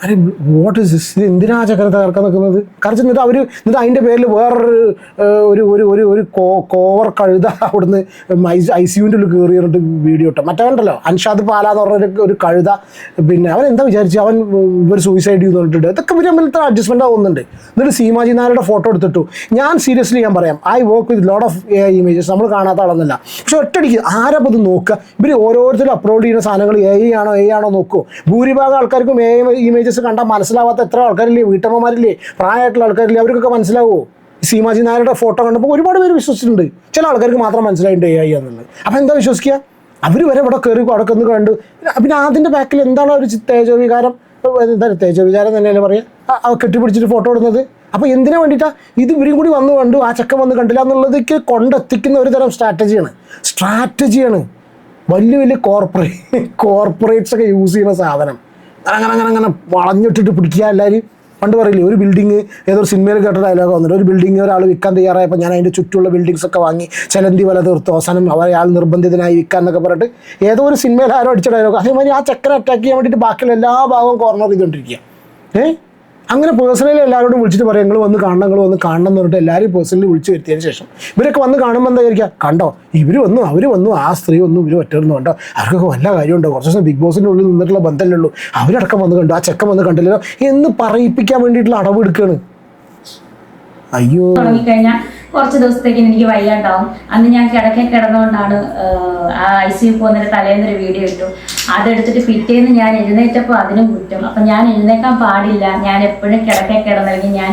അരെ വാട്ട് ഇസ് ദിസ്? ഇത് എന്തിനാ ആ ചക്കര തകർക്കാൻ നിൽക്കുന്നത്? കാരണം എന്നിട്ട് എന്നിട്ട് അതിൻ്റെ പേരിൽ വേറൊരു ഒരു കോവർ കഴുത അവിടുന്ന് ICUവിൻ്റെ ഉള്ളിൽ കയറി പറഞ്ഞിട്ട് വീഡിയോ ഇട്ടു. മറ്റവണ്ടല്ലോ അൻഷാദ് പാല എന്ന് പറഞ്ഞ ഒരു കഴുത. പിന്നെ അവൻ എന്താ വിചാരിച്ചു? ഇവർ സൂയിസൈഡ് ചെയ്ത് പറഞ്ഞിട്ടുണ്ട്. ഇതൊക്കെ ഇവർ തമ്മിലത്തെ അഡ്ജസ്റ്റ്മെൻ്റ് ആവുന്നുണ്ട്. എന്നിട്ട് സീമാജി നായരുടെ ഫോട്ടോ എടുത്തിട്ടു. ഞാൻ സീരിയസ്ലി ഞാൻ പറയാം, I work with lot of AI images. നമ്മൾ കാണാത്ത ആളൊന്നുമല്ല. പക്ഷെ ഒറ്റയടിക്ക് ആരപ്പോൾ ഇത് നോക്കുക? ഇവർ ഓരോരുത്തരും അപ്ലോഡ് ചെയ്യുന്ന സാധനങ്ങൾ AI ആണോ നോക്കുമോ? ഭൂരിഭാഗം ആൾക്കാർക്കും AI ഇമേജ് കണ്ടാൽ മനസ്സിലാവാത്ത എത്ര ആൾക്കാരില്ലേ? വീട്ടമ്മമാരില്ലേ? പ്രായമായിട്ടുള്ള ആൾക്കാരില്ലേ? അവർക്കൊക്കെ മനസ്സിലാവുമോ? സീമാജി നായരുടെ ഫോട്ടോ കണ്ടപ്പോൾ ഒരുപാട് പേര് വിശ്വസിച്ചിട്ടുണ്ട്. ചില ആൾക്കാർക്ക് മാത്രം മനസ്സിലായിട്ടുണ്ട് AI എന്നുള്ളത്. അപ്പം എന്താ വിശ്വസിക്കുക? അവർ വരെ ഇവിടെ കയറി അവിടെ ഒന്ന് കണ്ടു. പിന്നെ അതിൻ്റെ ബാക്കിൽ എന്താണ് ഒരു തേജോവികാരം? എന്താ തേജോവികാരം തന്നെയല്ലേ പറയുക? കെട്ടിപ്പിടിച്ചിട്ട് ഫോട്ടോ ഇടുന്നത്. അപ്പോൾ എന്തിനാ വേണ്ടിയിട്ടാണ്? ഇത് ഇവരും കൂടി വന്ന് കണ്ടു, ആ ചക്കം വന്ന് കണ്ടില്ല എന്നുള്ളതൊക്കെ കൊണ്ടെത്തിക്കുന്ന ഒരു തരം സ്ട്രാറ്റജിയാണ്. വലിയ കോർപ്പറേറ്റ്സ് ഒക്കെ യൂസ് ചെയ്യുന്ന സാധനം. അങ്ങനെ വളഞ്ഞിട്ടിട്ട് പിടിക്കുക. എല്ലാവരും പണ്ട് പറയില്ലേ, ഒരു ബിൽഡിങ് ഏതൊരു സിനിമയിൽ കേട്ട ഡയലോഗ് വന്നിട്ട്, ഒരു ബിൽഡിങ് ഒരാൾ വിൽക്കാൻ തയ്യാറായപ്പോൾ ഞാൻ അതിൻ്റെ ചുറ്റുള്ള ബിൽഡിങ്സ് ഒക്കെ വാങ്ങി ചെലന്തി വല തീർത്തു, അവസാനം അയാൾ നിർബന്ധിതനായി വിൽക്കാൻ എന്നൊക്കെ പറഞ്ഞിട്ട് ഏതോ ഒരു സിനിമയിൽ ആരോ അടിച്ച ഡയലോഗ്. അതേമാതിരി ആ ചക്കര അറ്റാക്ക് ചെയ്യാൻ വേണ്ടിയിട്ട് ബാക്കിയുള്ള എല്ലാ ഭാഗവും കോർണർ ചെയ്തുകൊണ്ടിരിക്കുക. അങ്ങനെ പേഴ്സണലി എല്ലാവരോടും വിളിച്ചിട്ട് പറയാം നിങ്ങൾ വന്ന് കാണണം എന്ന് പറഞ്ഞിട്ട് എല്ലാവരും പേഴ്സണലി വിളിച്ച് വരുത്തിയതിന് ശേഷം ഇവരൊക്കെ വന്ന് കാണുമ്പോൾ എന്താ വിചാരിക്കുക? കണ്ടോ അവർ വന്നു ആ സ്ത്രീ വന്നു, ഇവർ ഒറ്റയിരുന്നു കണ്ടോ, അവർക്കൊക്കെ വല്ല കാര്യമുണ്ടോ? കുറച്ച് ദിവസം ബിഗ് ബോസിൻ്റെ ഉള്ളിൽ നിന്നിട്ടുള്ള ബന്ധമല്ലേ ഉള്ളൂ, അവരടക്കം വന്ന് കണ്ടു, ആ ചെക്കൻ വന്ന് കണ്ടില്ലല്ലോ എന്ന് പറയിപ്പിക്കാൻ വേണ്ടിയിട്ടുള്ള അടവെടുക്കുകയാണ്. അയ്യോ, തുടങ്ങിക്കഴിഞ്ഞാൽ കുറച്ച് ദിവസത്തേക്ക് എനിക്ക് വയ്യാണ്ടാവും. അന്ന് ഞാൻ കിടന്നുകൊണ്ടാണ് ICU പോകുന്നതിന് തലേന്നൊരു വീഡിയോ ഇട്ടു. അതെടുത്തിട്ട് പിറ്റേന്ന് ഞാൻ എഴുന്നേറ്റപ്പോൾ അതിനും കുറ്റം. അപ്പം ഞാൻ എഴുന്നേക്കാൻ പാടില്ല, ഞാൻ എപ്പോഴും കിടന്നില്ലെങ്കിൽ ഞാൻ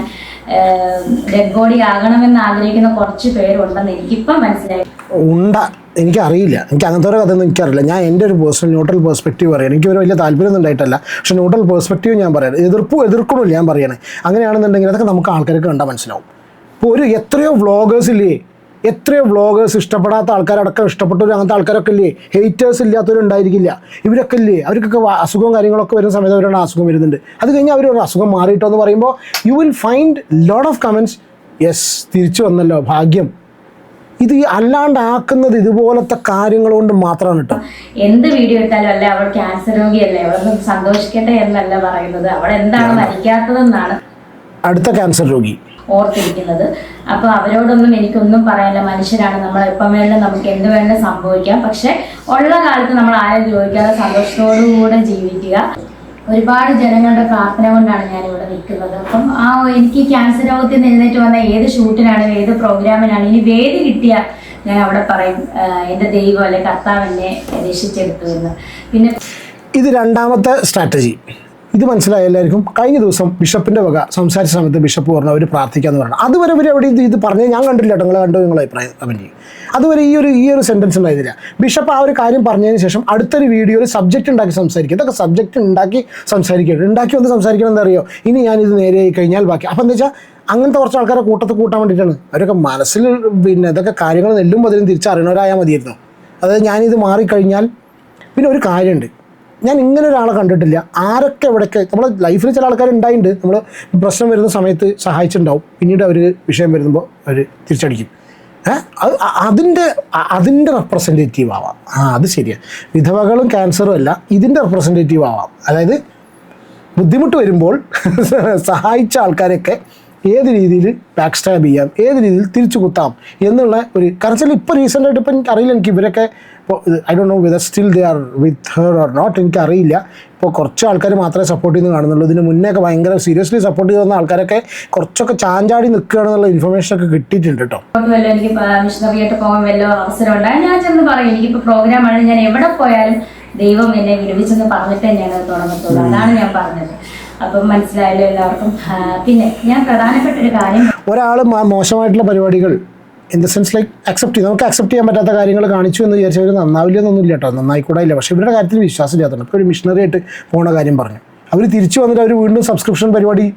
ഡെഡ് ബോഡി ആകണമെന്ന് ആഗ്രഹിക്കുന്ന കുറച്ച് പേരുണ്ടെന്ന് എനിക്കിപ്പം മനസ്സിലായി. എനിക്കറിയില്ല, എനിക്ക് അങ്ങനത്തെ ഒരു കഥയൊന്നും എനിക്കറിയില്ല. ഞാൻ എൻ്റെ ഒരു പേഴ്സണൽ ന്യൂട്രൽ പെർസ്പെക്റ്റീവ് പറയാം. എനിക്ക് ഒരു വലിയ താല്പര്യമൊന്നും ഉണ്ടായിട്ടല്ല, പക്ഷേ ന്യൂട്രൽ പെർസ്പെക്റ്റീവ് ഞാൻ പറയാം. എതിർക്കണില്ല ഞാൻ പറയണേ. അങ്ങനെയാണെന്നുണ്ടെങ്കിൽ അതൊക്കെ നമുക്ക് ആൾക്കാർക്ക് കണ്ടാൽ മനസ്സിലാവും. ഇപ്പോൾ എത്രയോ വ്ളോഗേഴ്സ് ഇഷ്ടപ്പെടാത്ത ആൾക്കാരടക്കം ഇഷ്ടപ്പെട്ടവർ, അങ്ങനത്തെ ആൾക്കാരൊക്കെ ഇല്ലേ? ഹേറ്റേഴ്സ് ഇല്ലാത്തവരുണ്ടായിരിക്കില്ല. ഇവരൊക്കെ ഇല്ലേ? അവർക്കൊക്കെ അസുഖവും കാര്യങ്ങളൊക്കെ വരുന്ന സമയത്ത് അവരുടെ അസുഖം വരുന്നുണ്ട്. അത് കഴിഞ്ഞാൽ അവർ ഒരു അസുഖം മാറിയിട്ടോ എന്ന് പറയുമ്പോൾ you will find lot of comments. Yes, തിരിച്ചു വന്നല്ലോ, ഭാഗ്യം. ഇത് അല്ലാണ്ടാക്കുന്നത് ഇതുപോലത്തെ കാര്യങ്ങൾ കൊണ്ട് മാത്രമാണ് കേട്ടോ. എന്ത് വീഡിയോ ഇട്ടാലും അല്ല അവൾ ക്യാൻസർ രോഗിയല്ലേ, അവളൊന്നും സന്തോഷിക്കട്ടെ എന്നല്ല പറയുന്നത്, അവൾ എന്താണ് മരിക്കാത്തതെന്നാണ് അടുത്ത ക്യാൻസർ രോഗി ഓർത്തിരിക്കുന്നത്. അപ്പൊ അവരോടൊന്നും എനിക്കൊന്നും പറയാനില്ല. മനുഷ്യരാണ് നമ്മൾ, എപ്പം വേണം നമുക്ക് എന്ത് വേണം സംഭവിക്കാം. പക്ഷെ ഉള്ള കാലത്ത് നമ്മൾ ആരും ചോദിക്കാതെ സന്തോഷത്തോടുകൂടെ ജീവിക്കുക. ഒരുപാട് ജനങ്ങളുടെ പ്രാർത്ഥന കൊണ്ടാണ് ഞാൻ ഇവിടെ നിൽക്കുന്നത്. അപ്പം എനിക്ക് ക്യാൻസർ രോഗത്തിൽ നിന്ന് എഴുന്നേറ്റ് വന്ന ഏത് ഷൂട്ടിനാണെങ്കിലും ഏത് പ്രോഗ്രാമിനാണ് ഇനി വേദി കിട്ടിയ ഞാൻ അവിടെ പറയും എൻ്റെ ദൈവം അല്ലെ കർത്താവ് എന്നെ രക്ഷിച്ചെടുത്തു എന്ന്. പിന്നെ ഇത് രണ്ടാമത്തെ സ്ട്രാറ്റജി. ഇത് മനസ്സിലായ എല്ലാവർക്കും. കഴിഞ്ഞ ദിവസം ബിഷപ്പിൻ്റെ വക സംസാരിച്ച സമയത്ത് ബിഷപ്പ് പറഞ്ഞു അവർ പ്രാർത്ഥിക്കാമെന്ന് പറഞ്ഞു. അതുവരെ ഇവർ എവിടെ ഇത് പറഞ്ഞത് ഞാൻ കണ്ടില്ല കേട്ടോ. നിങ്ങൾ കണ്ടോ? നിങ്ങളെ അഭിപ്രായം കമൻറ്റ് ചെയ്യും. അതുവരെ ഈ ഒരു സെൻറ്റൻസ് ഉണ്ടായിരുന്നില്ല. ബിഷപ്പ് ആ ഒരു കാര്യം പറഞ്ഞതിന് ശേഷം അടുത്തൊരു വീഡിയോയിൽ സബ്ജക്റ്റ് ഉണ്ടാക്കി സംസാരിക്കും. ഇതൊക്കെ സബ്ജക്റ്റ് ഉണ്ടാക്കി സംസാരിക്കണം. ഉണ്ടാക്കി വന്ന് സംസാരിക്കണം എന്താ അറിയോ? ഇനി ഞാനിത് നേരെയായി കഴിഞ്ഞാൽ ബാക്കി. അപ്പം എന്താ വെച്ചാൽ അങ്ങനത്തെ കുറച്ച് ആൾക്കാരെ കൂട്ടത്തിൽ കൂട്ടാൻ വേണ്ടിയിട്ടാണ്. അവരൊക്കെ മനസ്സിൽ പിന്നെ ഇതൊക്കെ കാര്യങ്ങൾ നെല്ലും അതിലും തിരിച്ചറിയണവരായാൽ മതിയായിരുന്നു. അതായത് ഞാനിത് മാറിക്കഴിഞ്ഞാൽ പിന്നെ ഒരു കാര്യമുണ്ട്. ഞാൻ ഇങ്ങനെ ഒരാളെ കണ്ടിട്ടില്ല. ആരൊക്കെ എവിടെയൊക്കെ നമ്മളെ ലൈഫിൽ ചില ആൾക്കാർ ഉണ്ടായിട്ടുണ്ട്. നമ്മൾ പ്രശ്നം വരുന്ന സമയത്ത് സഹായിച്ചിട്ടുണ്ടാവും. പിന്നീട് അവർ വിഷയം വരുമ്പോൾ അവർ തിരിച്ചടിക്കും. അതിൻ്റെ റെപ്രസെൻറ്റേറ്റീവ് ആവാം. അത് ശരിയാണ്. വിധവകളും ക്യാൻസറും അല്ല, ഇതിൻ്റെ റെപ്രസെൻറ്റേറ്റീവ് ആവാം. അതായത് ബുദ്ധിമുട്ട് വരുമ്പോൾ സഹായിച്ച ആൾക്കാരെയൊക്കെ ഏത് രീതിയിൽ ബാക്ക് സ്റ്റാബ് ചെയ്യാം, ഏത് രീതിയിൽ തിരിച്ചു കുത്താം എന്നുള്ള ഒരു കാരണം. ഇപ്പോൾ റീസെൻ്റായിട്ട് ഇപ്പം എനിക്കറിയില്ല, എനിക്ക് ഇവരൊക്കെ ഇപ്പോൾ I don't know whether still they are with her or not, എനിക്കറിയില്ല. ഇപ്പോൾ കുറച്ച് ആൾക്കാർ മാത്രമേ സപ്പോർട്ട് ചെയ്യുന്നത് കാണുന്നുള്ളൂ. ഇതിന് മുന്നേയൊക്കെ ഭയങ്കര സീരിയസ്ലി സപ്പോർട്ട് ചെയ്യുന്ന ആൾക്കാരൊക്കെ കുറച്ചൊക്കെ ചാഞ്ചാടി നിൽക്കുകയാണെന്നുള്ള ഇൻഫർമേഷനൊക്കെ കിട്ടിയിട്ടുണ്ട് കേട്ടോ. എനിക്ക് മിഷണറിയായിട്ട് പോകാൻ വല്ല അവസരം ഉണ്ടായി ഞാൻ ചെന്ന് പറയും എനിക്കിപ്പോൾ പ്രോഗ്രാമാണ്, ഞാൻ എവിടെ പോയാലും ദൈവം എന്നെ വിടുവിച്ചെന്ന് പറഞ്ഞിട്ട് തന്നെയാണ് തുടങ്ങത്തുള്ളൂ. അതാണ് ഞാൻ പറഞ്ഞത്. അപ്പം മനസ്സിലായല്ലോ എല്ലാവർക്കും. പിന്നെ ഞാൻ പ്രധാനപ്പെട്ട ഒരു കാര്യം, ഒരാൾ മോശമായിട്ടുള്ള പരിപാടികൾ in the sense like accept ചെയ്യും. നമുക്ക് അക്സെപ്റ്റ് ചെയ്യാൻ പറ്റാത്ത കാര്യങ്ങൾ കാണിച്ചു എന്ന് വിചാരിച്ചവർ നന്നാവില്ലെന്നൊന്നുമില്ല കേട്ടോ. നന്നായിക്കൂടായില്ല. പക്ഷേ ഇവരുടെ കാര്യത്തിൽ വിശ്വാസം ഇല്ലാത്തതാണ്. ഇപ്പോൾ ഒരു മിഷണറി ആയിട്ട് പോണ കാര്യം പറഞ്ഞു. അവർ തിരിച്ചു വന്നിട്ട് അവർ വീണ്ടും സബ്സ്ക്രിപ്ഷൻ പരിപാടി.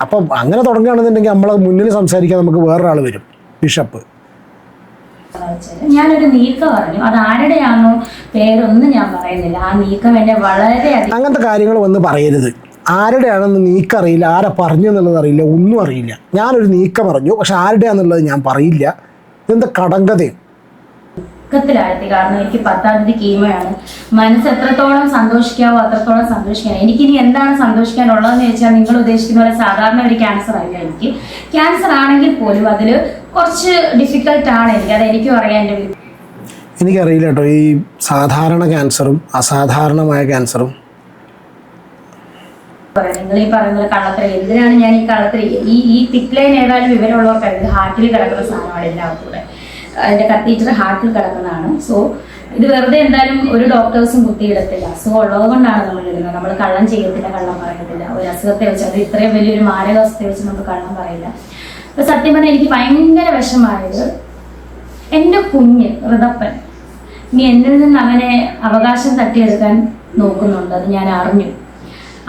അപ്പം അങ്ങനെ തുടങ്ങുകയാണെന്നുണ്ടെങ്കിൽ നമ്മളെ മുന്നിൽ സംസാരിക്കാൻ നമുക്ക് വേറൊരാൾ വരും, ബിഷപ്പ്. ഞാനൊരു നീക്കം പറഞ്ഞു, അത് ആരുടെയാണോ പേരൊന്നും ഞാൻ പറയുന്നില്ല. ആ നീക്കം എന്നെ വളരെ അങ്ങനത്തെ കാര്യങ്ങൾ വന്ന് പറയരുത്. ആരുടെയാണെന്ന് നീക്കറിയില്ല, ആരെ പറഞ്ഞു എന്നുള്ളത് അറിയില്ല, ഒന്നും അറിയില്ല. ഞാനൊരു നീക്കം പറഞ്ഞു, പക്ഷെ ആരുടെയാണെന്നുള്ളത് ഞാൻ പറയില്ല. ഇതെന്താ കടങ്കഥയും ദുഃഖത്തിലാഴ്ത്തി. കാരണം എനിക്ക് 10ാം തീയതി കീമോയാണ്. മനസ്സ് എത്രത്തോളം സന്തോഷിക്കാവോ അത്രത്തോളം സന്തോഷിക്കാൻ. എനിക്കിനി എന്താണ് സന്തോഷിക്കാനുള്ളതെന്ന് ചോദിച്ചാൽ നിങ്ങൾ ഉദ്ദേശിക്കുന്ന പോലെ സാധാരണ ഒരു ക്യാൻസർ അല്ല. എനിക്ക് ക്യാൻസർ ആണെങ്കിൽ പോലും അതിൽ കുറച്ച് ഡിഫിക്കൽട്ടാണ് എനിക്ക്. അത് എനിക്കും അറിയാം. എനിക്കറിയില്ല കേട്ടോ ഈ സാധാരണ ക്യാൻസറും അസാധാരണമായ ക്യാൻസറും. നിങ്ങൾ ഈ പറയുന്നത് കള്ളത്തര. എന്തിനാണ് ഞാൻ ഈ കള്ളത്തര? ഈ തിക്ക് ലൈൻ ഏതായാലും വിവരമുള്ളവർക്കറിയാം. ഹാർട്ടിൽ കിടക്കുന്ന സാധനമാണ് ഇതിനകത്തൂടെ. അതിന്റെ കത്തീറ്റർ ഹാർട്ടിൽ കിടക്കുന്നതാണ്. സോ ഇത് വെറുതെ എന്തായാലും ഒരു ഡോക്ടേഴ്സും കുത്തിയിടത്തില്ല. അസുഖം ഉള്ളത് കൊണ്ടാണ് നമ്മൾ ഇടുന്നത്. നമ്മൾ കള്ളം ചെയ്യത്തില്ല, കള്ളം പറയത്തില്ല. ഒരു അസുഖത്തെ വെച്ച്, അത് ഇത്രയും വലിയൊരു മാരകാവസ്ഥയെ വെച്ച് നമ്മൾ കള്ളം പറയില്ല. അപ്പൊ സത്യം പറഞ്ഞാൽ എനിക്ക് ഭയങ്കര വിഷമായത് എൻ്റെ കുഞ്ഞ് ഋതപ്പൻ ഇനി എന്നിൽ നിന്ന് അവനെ അവകാശം തട്ടിയെടുക്കാൻ നോക്കുന്നുണ്ട്. അത് ഞാൻ അറിഞ്ഞു.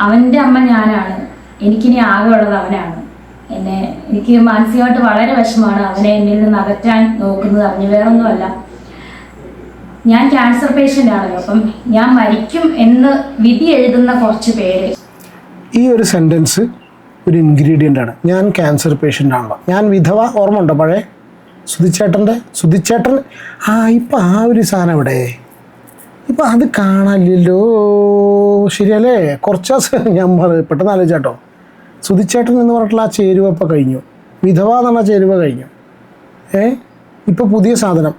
അവൻ്റെ അമ്മ ഞാനാണ്. എനിക്കിനി ആകെ ഉള്ളത് അവനാണ്. എനിക്ക് മാനസികമായിട്ട് വളരെ വിഷമാണ്. അവനെ എന്നിൽ നിന്ന് അകറ്റാൻ നോക്കുന്നത് അറിഞ്ഞു. വേറൊന്നുമല്ല, ഞാൻ ക്യാൻസർ പേഷ്യൻ്റ് ആണല്ലോ. അപ്പം ഞാൻ മരിക്കും എന്ന് വിധി എഴുതുന്ന കുറച്ച് പേര്. ഈ ഒരു സെൻറ്റൻസ് ഒരു ഇൻഗ്രീഡിയൻ്റ് ആണ്. ഞാൻ ക്യാൻസർ പേഷ്യൻ്റ് ആണല്ലോ. ഞാൻ വിധവ. ഓർമ്മ ഉണ്ടോ പഴയ സുധിച്ചേട്ടൻ? ഇപ്പം ആ ഒരു സാധനം ഇവിടെ ഇപ്പം അത് കാണാനില്ലല്ലോ. ശരിയല്ലേ? കുറച്ച് ദിവസം ഞാൻ പെട്ടെന്ന് ആലോചിച്ചാട്ടോ. സുധിച്ചേട്ടൻ എന്ന് പറഞ്ഞിട്ടുള്ള ആ ചേരുവ ഇപ്പം കഴിഞ്ഞു. വിധവ എന്ന് പറഞ്ഞ ചേരുവ കഴിഞ്ഞു. ഇപ്പോൾ പുതിയ സാധനം.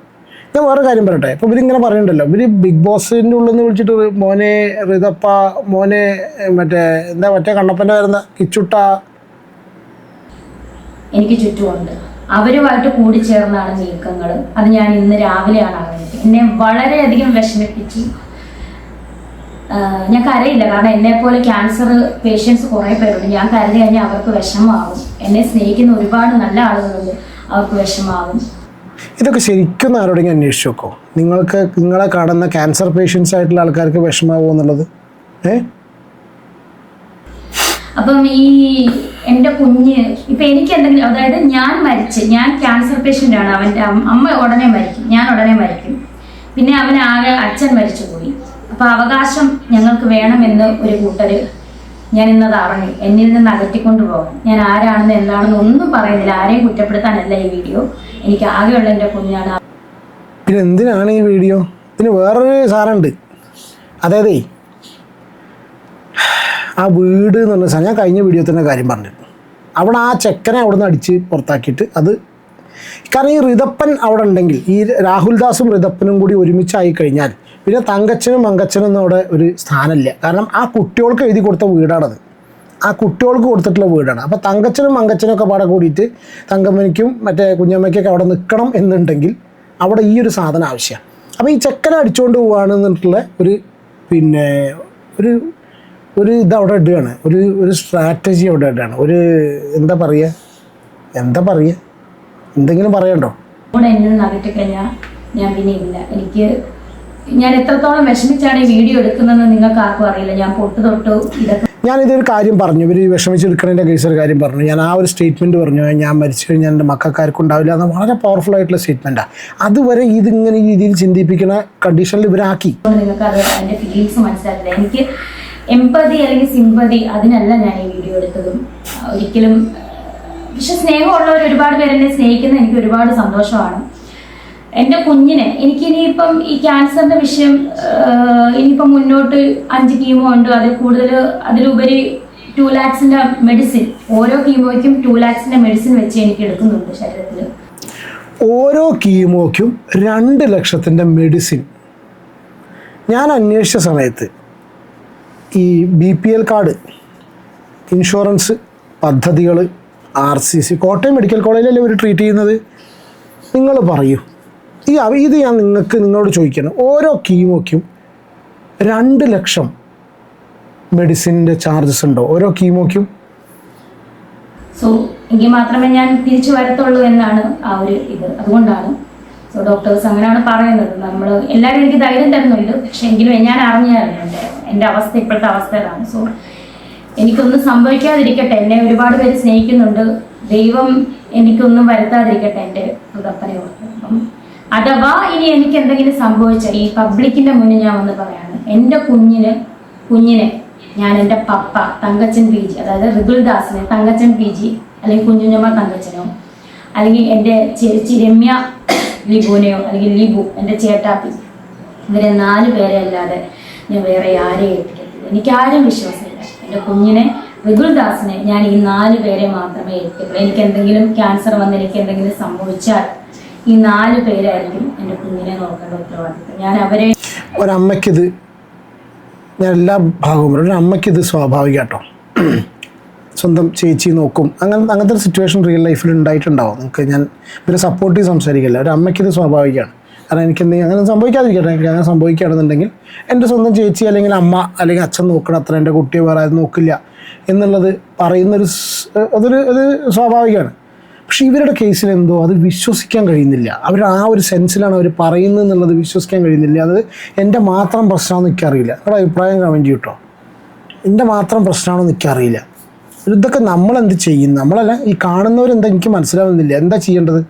ഞാൻ വേറെ കാര്യം പറയട്ടെ. ഇപ്പോൾ ഇവരിങ്ങനെ പറയുന്നുണ്ടല്ലോ, ഇവർ ബിഗ് ബോസിൻ്റെ ഉള്ളിൽ നിന്ന് വിളിച്ചിട്ട് മോനെ ഋതപ്പ, മോനെ മറ്റേ കണ്ണപ്പൻ്റെ വരുന്ന കിച്ചുട്ട. എനിക്ക് ചുറ്റുമുണ്ട്. അവരുമായിട്ട് കൂടിച്ചേർന്നാണ് നീക്കങ്ങൾ. അത് ഞാൻ ഇന്ന് രാവിലെയാണ് അറിഞ്ഞത്. എന്നെ വളരെയധികം വിഷമിപ്പിച്ചു. ഞാൻ കരയില്ല, കാരണം എന്നെപ്പോലെ ക്യാൻസർ പേഷ്യൻസ് കുറേ പേരുണ്ട്. ഞാൻ കരഞ്ഞു കഴിഞ്ഞാൽ അവർക്ക് വിഷമമാകും. എന്നെ സ്നേഹിക്കുന്ന ഒരുപാട് നല്ല ആളുകളുണ്ട്, അവർക്ക് വിഷമമാകും. ഇതൊക്കെ ശരിക്കും ആരോടെങ്കിലും അന്വേഷിച്ച് നോക്കോ? നിങ്ങളെ കാണുന്ന ക്യാൻസർ പേഷ്യൻസ് ആയിട്ടുള്ള ആൾക്കാർക്ക് വിഷമാവോ എന്നുള്ളത്? അപ്പം എൻ്റെ കുഞ്ഞ് ഇപ്പം എനിക്ക് എന്തെങ്കിലും, അതായത് ഞാൻ ക്യാൻസർ പേഷ്യൻ്റ് ആണ്. അവൻ്റെ അമ്മ ഉടനെ മരിക്കും, ഞാൻ ഉടനെ മരിക്കും. പിന്നെ അവനാകെ അച്ഛൻ മരിച്ചുപോയി. അപ്പോൾ അവകാശം ഞങ്ങൾക്ക് വേണമെന്ന് ഒരു കൂട്ടര്, ഞാൻ ഇന്നത് അറിഞ്ഞു, എന്നിൽ നിന്ന് അകറ്റിക്കൊണ്ടു പോകാൻ. ഞാൻ ആരാണെന്ന് എന്താണെന്ന് ഒന്നും പറയുന്നില്ല. ആരെയും കുറ്റപ്പെടുത്താനല്ല ഈ വീഡിയോ. എനിക്ക് ആകെയുള്ള എൻ്റെ കുഞ്ഞാണ്. പിന്നെ എന്തിനാണ് ഈ വീഡിയോ? പിന്നെ വേറൊരു സാധനമുണ്ട്. അതായത് ആ വീട് എന്ന് പറഞ്ഞ സാധനം ഞാൻ കഴിഞ്ഞ വീഡിയോ തന്നെ കാര്യം പറഞ്ഞിരുന്നു. അവിടെ ആ ചെക്കനെ അവിടെ നിന്ന് അടിച്ച് പുറത്താക്കിയിട്ട് അത്, കാരണം ഈ റിതപ്പൻ അവിടെ ഉണ്ടെങ്കിൽ, ഈ രാഹുൽദാസും റിതപ്പനും കൂടി ഒരുമിച്ചായി കഴിഞ്ഞാൽ പിന്നെ തങ്കച്ചനും മങ്കച്ചനും ഒന്നും അവിടെ ഒരു സ്ഥാനമില്ല. കാരണം ആ കുട്ടികൾക്ക് എഴുതി കൊടുത്ത വീടാണത്, ആ കുട്ടികൾക്ക് കൊടുത്തിട്ടുള്ള വീടാണ്. അപ്പോൾ തങ്കച്ചനും മങ്കച്ചനും ഒക്കെ പാടെ കൂടിയിട്ട് തങ്കമ്മയ്ക്കും മറ്റേ കുഞ്ഞമ്മയ്ക്കൊക്കെ അവിടെ നിൽക്കണം എന്നുണ്ടെങ്കിൽ അവിടെ ഈ ഒരു സാധനം ആവശ്യമാണ്. അപ്പോൾ ഈ ചെക്കനെ അടിച്ചുകൊണ്ട് പോവുകയാണെന്നിട്ടുള്ള ഒരു പിന്നെ ഒരു ഒരു ഇതവിടെ ഇടുകയാണ്, ഒരു സ്ട്രാറ്റജി അവിടെ ഇടുകയാണ്. ഒരു എന്താ പറയുക എന്തെങ്കിലും പറയണ്ടോ? എന്നെ നകറ്റി കഴിഞ്ഞാൽ ഞാൻ പിന്നെ ഇല്ല. ഞാൻ എത്രത്തോളം വിഷമിച്ചാണ് ഈ വീഡിയോ എടുക്കുന്നതെന്ന് നിങ്ങൾക്ക് ആർക്കും അറിയില്ല. ഞാൻ പൊട്ട് തൊട്ട് ഇതൊക്കെ ഞാനിതൊരു കാര്യം പറഞ്ഞു, ഇവർ വിഷമിച്ചെടുക്കുന്നതിൻ്റെ കേസ് ഒരു കാര്യം പറഞ്ഞു. ഞാൻ ആ ഒരു സ്റ്റേറ്റ്മെൻറ്റ് പറഞ്ഞു, ഞാൻ മരിച്ചു കഴിഞ്ഞാൽ എൻ്റെ മക്കൾക്കാർക്കും ഉണ്ടാവില്ല എന്ന വളരെ പവർഫുൾ ആയിട്ടുള്ള സ്റ്റേറ്റ്മെൻറ്റാണ്. അതുവരെ ഇതിങ്ങനെ ഈ രീതിയിൽ ചിന്തിപ്പിക്കുന്ന കണ്ടീഷനിൽ ഇവരാക്കി. നിങ്ങൾക്ക് അത് എൻ്റെ ഫീലിങ്സ് മനസ്സിലാക്കില്ല. എനിക്ക് എമ്പതി അല്ലെങ്കിൽ സിമ്പതി അതിനല്ല ഞാൻ ഈ വീഡിയോ എടുത്തതും ഒരിക്കലും. പക്ഷെ സ്നേഹമുള്ളവർ ഒരുപാട് പേര് എന്നെ സ്നേഹിക്കുന്നത് എനിക്ക് ഒരുപാട് സന്തോഷമാണ്. എൻ്റെ കുഞ്ഞിനെ എനിക്കിനിയിപ്പം ഈ ക്യാൻസറിൻ്റെ വിഷയം ഇനിയിപ്പം മുന്നോട്ട് 5 കീമോ ഉണ്ട്, അതിൽ കൂടുതൽ അതിലുപരി 2 lakhs മെഡിസിൻ, ഓരോ കീമോയ്ക്കും 2 lakhs മെഡിസിൻ വെച്ച് എനിക്ക് എടുക്കുന്നുണ്ട് ശരീരത്തിൽ. ഓരോ കീമോയ്ക്കും 2 ലക്ഷത്തിൻ്റെ മെഡിസിൻ. ഞാൻ അന്വേഷിച്ച സമയത്ത് ഈ BPL കാർഡ്, ഇൻഷുറൻസ് പദ്ധതികൾ, RCC, കോട്ടയം മെഡിക്കൽ കോളേജിലല്ലേ ഇവർ ട്രീറ്റ് ചെയ്യുന്നത്? നിങ്ങൾ പറയൂ, ഇത് ഞാൻ നിങ്ങളോട് ചോദിക്കണം. ഓരോ കീമോയ്ക്കും 2 ലക്ഷം മെഡിസിൻ്റെ ചാർജസ് ഉണ്ടോ ഓരോ കീമോയ്ക്കും? സോ എങ്കിൽ മാത്രമേ ഞാൻ തിരിച്ചു വരത്തുള്ളൂ എന്നാണ് ആ ഒരു ഇത്. അതുകൊണ്ടാണ് സോ ഡോക്ടേഴ്സ് അങ്ങനെയാണ് പറയുന്നത്. നമ്മൾ എല്ലാവരും എനിക്ക് ധൈര്യം തരുന്നുണ്ട്, പക്ഷെ എങ്കിലും ഞാൻ അറിഞ്ഞായിരുന്നു എൻ്റെ അവസ്ഥ, ഇപ്പോഴത്തെ അവസ്ഥയിലാണ്. സോ എനിക്കൊന്നും സംഭവിക്കാതിരിക്കട്ടെ. എന്നെ ഒരുപാട് പേര് സ്നേഹിക്കുന്നുണ്ട്. ദൈവം എനിക്കൊന്നും വരുത്താതിരിക്കട്ടെ എൻ്റെ ഉടപ്പനെ ഓർത്ത്. അപ്പം അഥവാ ഇനി എനിക്ക് എന്തെങ്കിലും സംഭവിച്ച ഈ പബ്ലിക്കിന്റെ മുന്നിൽ ഞാൻ വന്ന് പറയാണ്, എൻ്റെ കുഞ്ഞിനെ ഞാൻ എൻ്റെ പപ്പ തങ്കച്ചൻ PG, അതായത് റിബിൾദാസിനെ തങ്കച്ചൻ PG അല്ലെങ്കിൽ കുഞ്ഞുഞ്ഞമ്മ തങ്കച്ചനോ അല്ലെങ്കിൽ എൻ്റെ ചേച്ചി രമ്യ ലിബുവിനെയോ അല്ലെങ്കിൽ ലിബു എൻ്റെ ചേട്ടാപ്പി, ഇവരെ 4 പേരെ അല്ലാതെ ഞാൻ വേറെ ആരെയും ഏൽപ്പിക്കത്തില്ല. എനിക്കാരും വിശ്വാസമില്ല. എൻ്റെ കുഞ്ഞിനെ റിബിൾദാസിനെ ഞാൻ ഈ 4 പേരെ മാത്രമേ ഏൽപ്പിക്കുള്ളൂ. എനിക്ക് എന്തെങ്കിലും ക്യാൻസർ വന്ന് എനിക്ക് എന്തെങ്കിലും സംഭവിച്ചാൽ ഈ 4 പേരായിരിക്കും എൻ്റെ കുഞ്ഞിനെ നോക്കേണ്ട ഉത്തരവാദിത്വം. ഞാൻ അവരെ ഒരമ്മയ്ക്കിത്, ഞാൻ എല്ലാ ഭാഗവും ഒരു അമ്മയ്ക്കിത് സ്വാഭാവികം കേട്ടോ. സ്വന്തം ചേച്ചി നോക്കും, അങ്ങനത്തെ ഒരു സിറ്റുവേഷൻ റിയൽ ലൈഫിൽ ഉണ്ടായിട്ടുണ്ടാവും. നിങ്ങൾക്ക് ഞാൻ ഇവരെ സപ്പോർട്ട് ചെയ്ത് സംസാരിക്കില്ല. ഒരു അമ്മയ്ക്കിത് സ്വാഭാവികമാണ്. കാരണം എനിക്ക് എന്തെങ്കിലും അങ്ങനെ സംഭവിക്കാതിരിക്കട്ടെ. എനിക്ക് അങ്ങനെ സംഭവിക്കുകയാണെന്നുണ്ടെങ്കിൽ എൻ്റെ സ്വന്തം ചേച്ചി അല്ലെങ്കിൽ അമ്മ അല്ലെങ്കിൽ അച്ഛൻ നോക്കണം, അത്ര എൻ്റെ കുട്ടിയെ വേറെ ആരും നോക്കില്ല എന്നുള്ളത് അതൊരു സ്വാഭാവികമാണ്. പക്ഷെ ഇവരുടെ കേസിൽ എന്തോ അത് വിശ്വസിക്കാൻ കഴിയുന്നില്ല. അവർ ആ ഒരു സെൻസിലാണ് അവർ പറയുന്നത് എന്നുള്ളത് വിശ്വസിക്കാൻ കഴിയുന്നില്ല. അത് എൻ്റെ മാത്രം പ്രശ്നമാണെന്ന് എനിക്കറിയില്ല. അവിടെ അഭിപ്രായം കമൻറ്റ് ചെയ്യട്ടോ. എൻ്റെ മാത്രം പ്രശ്നമാണെന്ന് എനിക്കറിയില്ല. ഇതൊക്കെ നമ്മളെന്ത് ചെയ്യും? നമ്മളല്ല, ഈ കാണുന്നവരെന്താ എനിക്ക് മനസ്സിലാവുന്നില്ല. എന്താ ചെയ്യേണ്ടത്?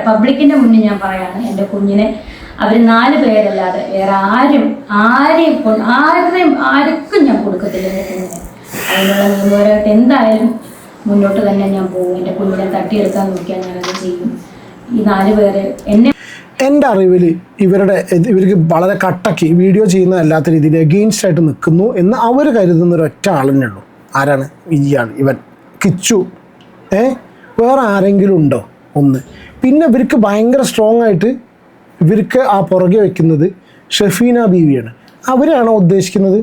പബ്ലിക്കിന്റെ മുന്നിൽ ഞാൻ പറയാണ്, എൻ്റെ കുഞ്ഞിനെ അവർ 4 പേരല്ലാതെ വേറെ ആർക്കും ഞാൻ കൊടുക്കത്തില്ല എൻ്റെ കുഞ്ഞിനെ. അതിനുള്ള നിയമപരമായിട്ട് എന്തായാലും മുന്നോട്ട് തന്നെ ഞാൻ പോകും. എൻ്റെ കുഞ്ഞിനെ തട്ടിയെടുക്കാൻ നോക്കിയാൽ ഞാനത് ചെയ്യും. ഈ 4 പേര് എൻ്റെ അറിവിൽ ഇവർക്ക് വളരെ കട്ടക്ക് വീഡിയോ ചെയ്യുന്ന അല്ലാത്ത രീതിയിൽ എഗെയിൻസ്റ്റ് ആയിട്ട് നിൽക്കുന്നു എന്ന് അവർ കരുതുന്ന ഒരൊറ്റ ആളെന്നെ ഉള്ളൂ. ആരാണ്? ഇവൻ കിച്ചു. വേറെ ആരെങ്കിലും ഉണ്ടോ? ഒന്ന്. പിന്നെ ഇവർക്ക് ഭയങ്കര സ്ട്രോങ് ആയിട്ട് ഇവർക്ക് ആ പുറകെ വയ്ക്കുന്നത് ഷെഫീന ബീവിയാണ്. അവരെയാണോ ഉദ്ദേശിക്കുന്നത്?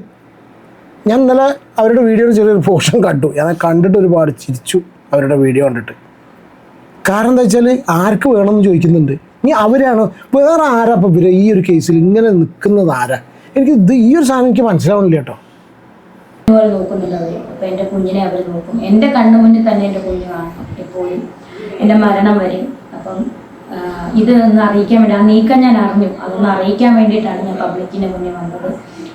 ഞാൻ ഇന്നലെ അവരുടെ വീഡിയോയിൽ ചെറിയൊരു പോർഷൻ കണ്ടു. ഞാൻ കണ്ടിട്ട് ഒരുപാട് ചിരിച്ചു അവരുടെ വീഡിയോ കണ്ടിട്ട്. കാരണം എന്താ വെച്ചാൽ ആർക്ക് വേണമെന്ന് ചോദിക്കുന്നുണ്ട്. ഇനി അവരാണോ? വേറെ ആരാ അപ്പം ഇവരെ ഈ ഒരു കേസിൽ ഇങ്ങനെ നിൽക്കുന്നത്? ആരാ? ഈ ഒരു സാധനം എനിക്ക് മനസ്സിലാവണില്ല കേട്ടോ. നോക്കുന്നില്ല അവർ. അപ്പം എൻ്റെ കുഞ്ഞിനെ അവർ നോക്കും. എൻ്റെ കണ്ണു മുന്നിൽ തന്നെ എൻ്റെ കുഞ്ഞ് കാണണം എപ്പോഴും, എൻ്റെ മരണം വരെ. അപ്പം ഇത് ഒന്ന് അറിയിക്കാൻ വേണ്ടി, ആ നീക്കം ഞാൻ അറിഞ്ഞു. അതൊന്ന് അറിയിക്കാൻ വേണ്ടിയിട്ടാണ് ഞാൻ പബ്ലിക്കിൻ്റെ മുന്നിൽ വന്നത്.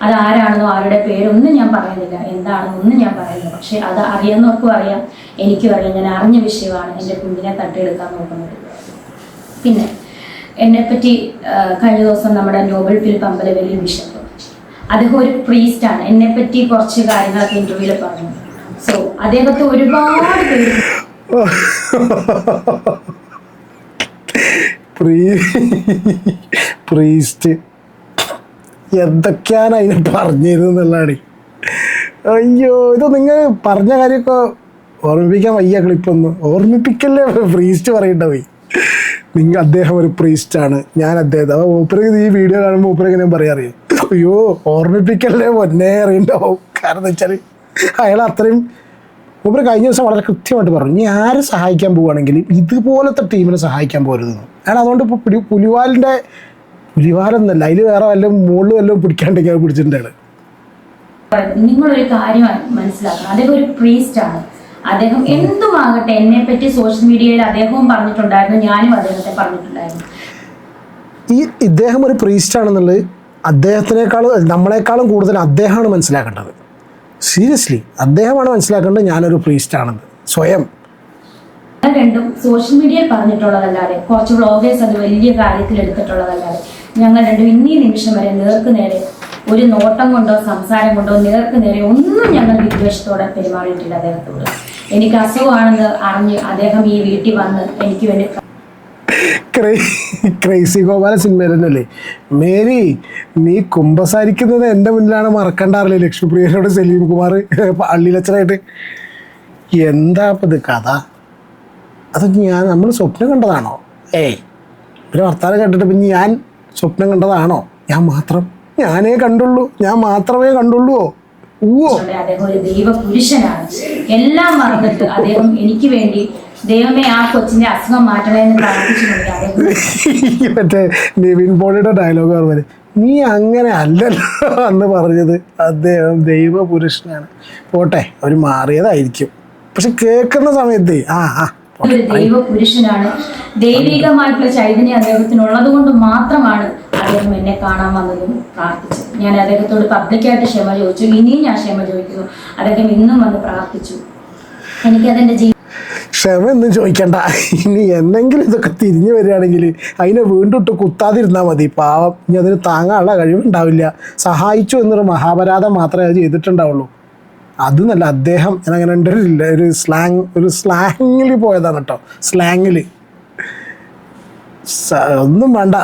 അത് ആരാണെന്നോ ആരുടെ പേരൊന്നും ഞാൻ പറയുന്നില്ല, എന്താണെന്നൊന്നും ഞാൻ പറയുന്നില്ല. പക്ഷെ അത് അറിയാവുന്നവർക്കും അറിയാം, എനിക്കും അറിയാം. ഞാൻ അറിഞ്ഞ വിഷയമാണ് എൻ്റെ കുഞ്ഞിനെ തട്ടിയെടുക്കാൻ നോക്കുന്നത്. പിന്നെ എന്നെപ്പറ്റി കഴിഞ്ഞ ദിവസം നമ്മുടെ നോബൽ ഫിലിപ്പ് അമ്പലവല്ലി ബിഷപ്പ്, അദ്ദേഹം ഒരു പ്രീസ്റ്റാണ്. എന്നെപ്പറ്റി കുറച്ച് കാര്യങ്ങളൊക്കെ ഇൻ്റർവ്യൂവിൽ പറഞ്ഞു. സോ അദ്ദേഹത്തെ ഒരുപാട് പേര് പ്രീസ്റ്റ് എന്തൊക്കെയാണ് അതിനെ പറഞ്ഞിരുന്നുള്ളതാണ്. അയ്യോ, ഇത് നിങ്ങൾ പറഞ്ഞ കാര്യമൊക്കെ ഓർമ്മിപ്പിക്കാൻ വയ്യ. ക്ലിപ്പൊന്നും ഓർമ്മിപ്പിക്കല്ലേ, പ്രീസ്റ്റ് പറയണ്ട പോയി. അദ്ദേഹം ഒരു പ്രീസ്റ്റാണ്, ഞാൻ അദ്ദേഹത്തെ. അപ്പോൾ മൂപ്പർക്ക് ഈ വീഡിയോ കാണുമ്പോൾ മൂപ്പർക്ക് ഞാൻ പറയാൻ അറിയാം, അയ്യോ ഓർമ്മിപ്പിക്കല്ലേ പൊന്നേ അറിയണ്ടാവും. കാരണം എന്താ വെച്ചാൽ അയാൾ അത്രയും മൂപ്പര് കഴിഞ്ഞ ദിവസം വളരെ കൃത്യമായിട്ട് പറഞ്ഞു, ഇനി ആരെ സഹായിക്കാൻ പോവുകയാണെങ്കിലും ഇതുപോലത്തെ ടീമിനെ സഹായിക്കാൻ പോരുതെന്ന്. അയാൾ അതുകൊണ്ട് ഇപ്പോൾ പുലിവാലെന്നല്ല, അതിൽ വേറെ വല്ലതും മുകളിൽ വല്ലതും പിടിക്കാണ്ടെങ്കിൽ അത് പിടിച്ചിട്ടുണ്ടാണ്. നിങ്ങളൊരു കാര്യം മനസ്സിലാക്കണം, അദ്ദേഹം ഒരു പ്രീസ്റ്റ് ആണ്. അദ്ദേഹം എന്തുമാകട്ടെ, എന്നെ പറ്റി സോഷ്യൽ മീഡിയയിൽ അദ്ദേഹവും പറഞ്ഞിട്ടുണ്ടായിരുന്നു, ഞാനും അദ്ദേഹത്തെ പറഞ്ഞിട്ടുണ്ടായിരുന്നു. ഇദ്ദേഹം ഒരു പ്രീസ്റ്റ് ആണെന്നുള്ളത് അദ്ദേഹത്തിനേക്കാളും നമ്മളെക്കാളും കൂടുതൽ അദ്ദേഹമാണ് മനസ്സിലാക്കേണ്ടത്. സീരിയസ്ലി അദ്ദേഹമാണ് മനസ്സിലാക്കേണ്ടത് ഞാനൊരു പ്രീസ്റ്റ് ആണെന്ന് സ്വയം. രണ്ടും സോഷ്യൽ മീഡിയയിൽ പറഞ്ഞിട്ടുള്ളതല്ലാതെ, കുറച്ച് വ്ളോഗേഴ്സ് അത് വലിയ കാര്യത്തിൽ എടുത്തിട്ടുള്ളതല്ലാതെ, ഞങ്ങൾ രണ്ടും ഇന്നീ നിമിഷം വരെ നേർക്ക് നേരെ ഒരു നോട്ടം കൊണ്ടോ സംസാരം കൊണ്ടോ നേർക്ക് നേരെ ഒന്നും ഞങ്ങൾ വിദ്വേഷത്തോടെ പെരുമാറിയിട്ടില്ല അദ്ദേഹത്തോട്. എനിക്ക് അസുഖമാണെന്ന് അറിഞ്ഞ് അദ്ദേഹം ഈ വീട്ടിൽ വന്ന് എനിക്ക് വേണ്ടി ക്രൈസി ഗോപാല സിനിമയിലല്ലേ, മേരി നീ കുമ്പസാരിക്കുന്നത് എൻ്റെ മുന്നിലാണ് മറക്കണ്ടാറില്ലേ ലക്ഷ്മിപ്രിയനോട് സലീം കുമാർ അള്ളിലച്ചനായിട്ട്. എന്താ ഇപ്പം ഇത് കഥ? അത് നമ്മൾ സ്വപ്നം കണ്ടതാണോ? ഒരു വർത്താനം കേട്ടിട്ട് പിന്നെ ഞാൻ സ്വപ്നം കണ്ടതാണോ? ഞാനേ കണ്ടുള്ളൂ, ഞാൻ മാത്രമേ കണ്ടുള്ളൂ. അദ്ദേഹം ഒരു ദൈവ പുരുഷനാണ്. എല്ലാം മറന്നിട്ട് അദ്ദേഹം എനിക്ക് വേണ്ടി ദൈവമേ ആ കൊച്ചിന്റെ അസുഖം മാറ്റണമെന്ന് പ്രാർത്ഥിച്ചിട്ടുണ്ട്. മറ്റേ നിവിൻ പോളിയുടെ ഡയലോഗ് പറഞ്ഞത്, നീ അങ്ങനെ അല്ലല്ലോ എന്ന് പറഞ്ഞത്. അദ്ദേഹം ദൈവ പുരുഷനാണ്. പോട്ടെ, അവർ മാറിയതായിരിക്കും, പക്ഷെ കേൾക്കുന്ന സമയത്ത് ഒരു ദൈവ പുരുഷനാണ്. ദൈവികമായിട്ടുള്ള ചൈതന്യം അദ്ദേഹത്തിനുള്ളത് കൊണ്ട് മാത്രമാണ് അദ്ദേഹം എന്നെ കാണാൻ വന്നതും പ്രാർത്ഥിച്ചത്. ഞാൻ അദ്ദേഹത്തോട് പബ്ലിക്കായിട്ട് ക്ഷമ ചോദിച്ചു, ഇനിയും ഞാൻ ക്ഷമ ചോദിക്കുന്നു. അദ്ദേഹം ഇന്നും വന്ന് പ്രാർത്ഥിച്ചു. എനിക്കതെൻ്റെ ക്ഷമ ഒന്നും ചോദിക്കണ്ട. ഇനി എന്തെങ്കിലും ഇതൊക്കെ തിരിഞ്ഞു വരികയാണെങ്കിൽ അതിനെ വീണ്ടും ഇട്ട് കുത്താതിരുന്നാൽ മതി. പാവം, ഇനി അതിന് താങ്ങാനുള്ള കഴിവുണ്ടാവില്ല. സഹായിച്ചു എന്നൊരു മഹാപരാധം മാത്രമേ അത് ചെയ്തിട്ടുണ്ടാവുള്ളൂ. അതൊന്നല്ല, അദ്ദേഹം അങ്ങനെ ഒരു സ്ലാങ്ങിൽ പോയതാണ് കേട്ടോ. സ്ലാങ്ങിൽ ഒന്നും വേണ്ട,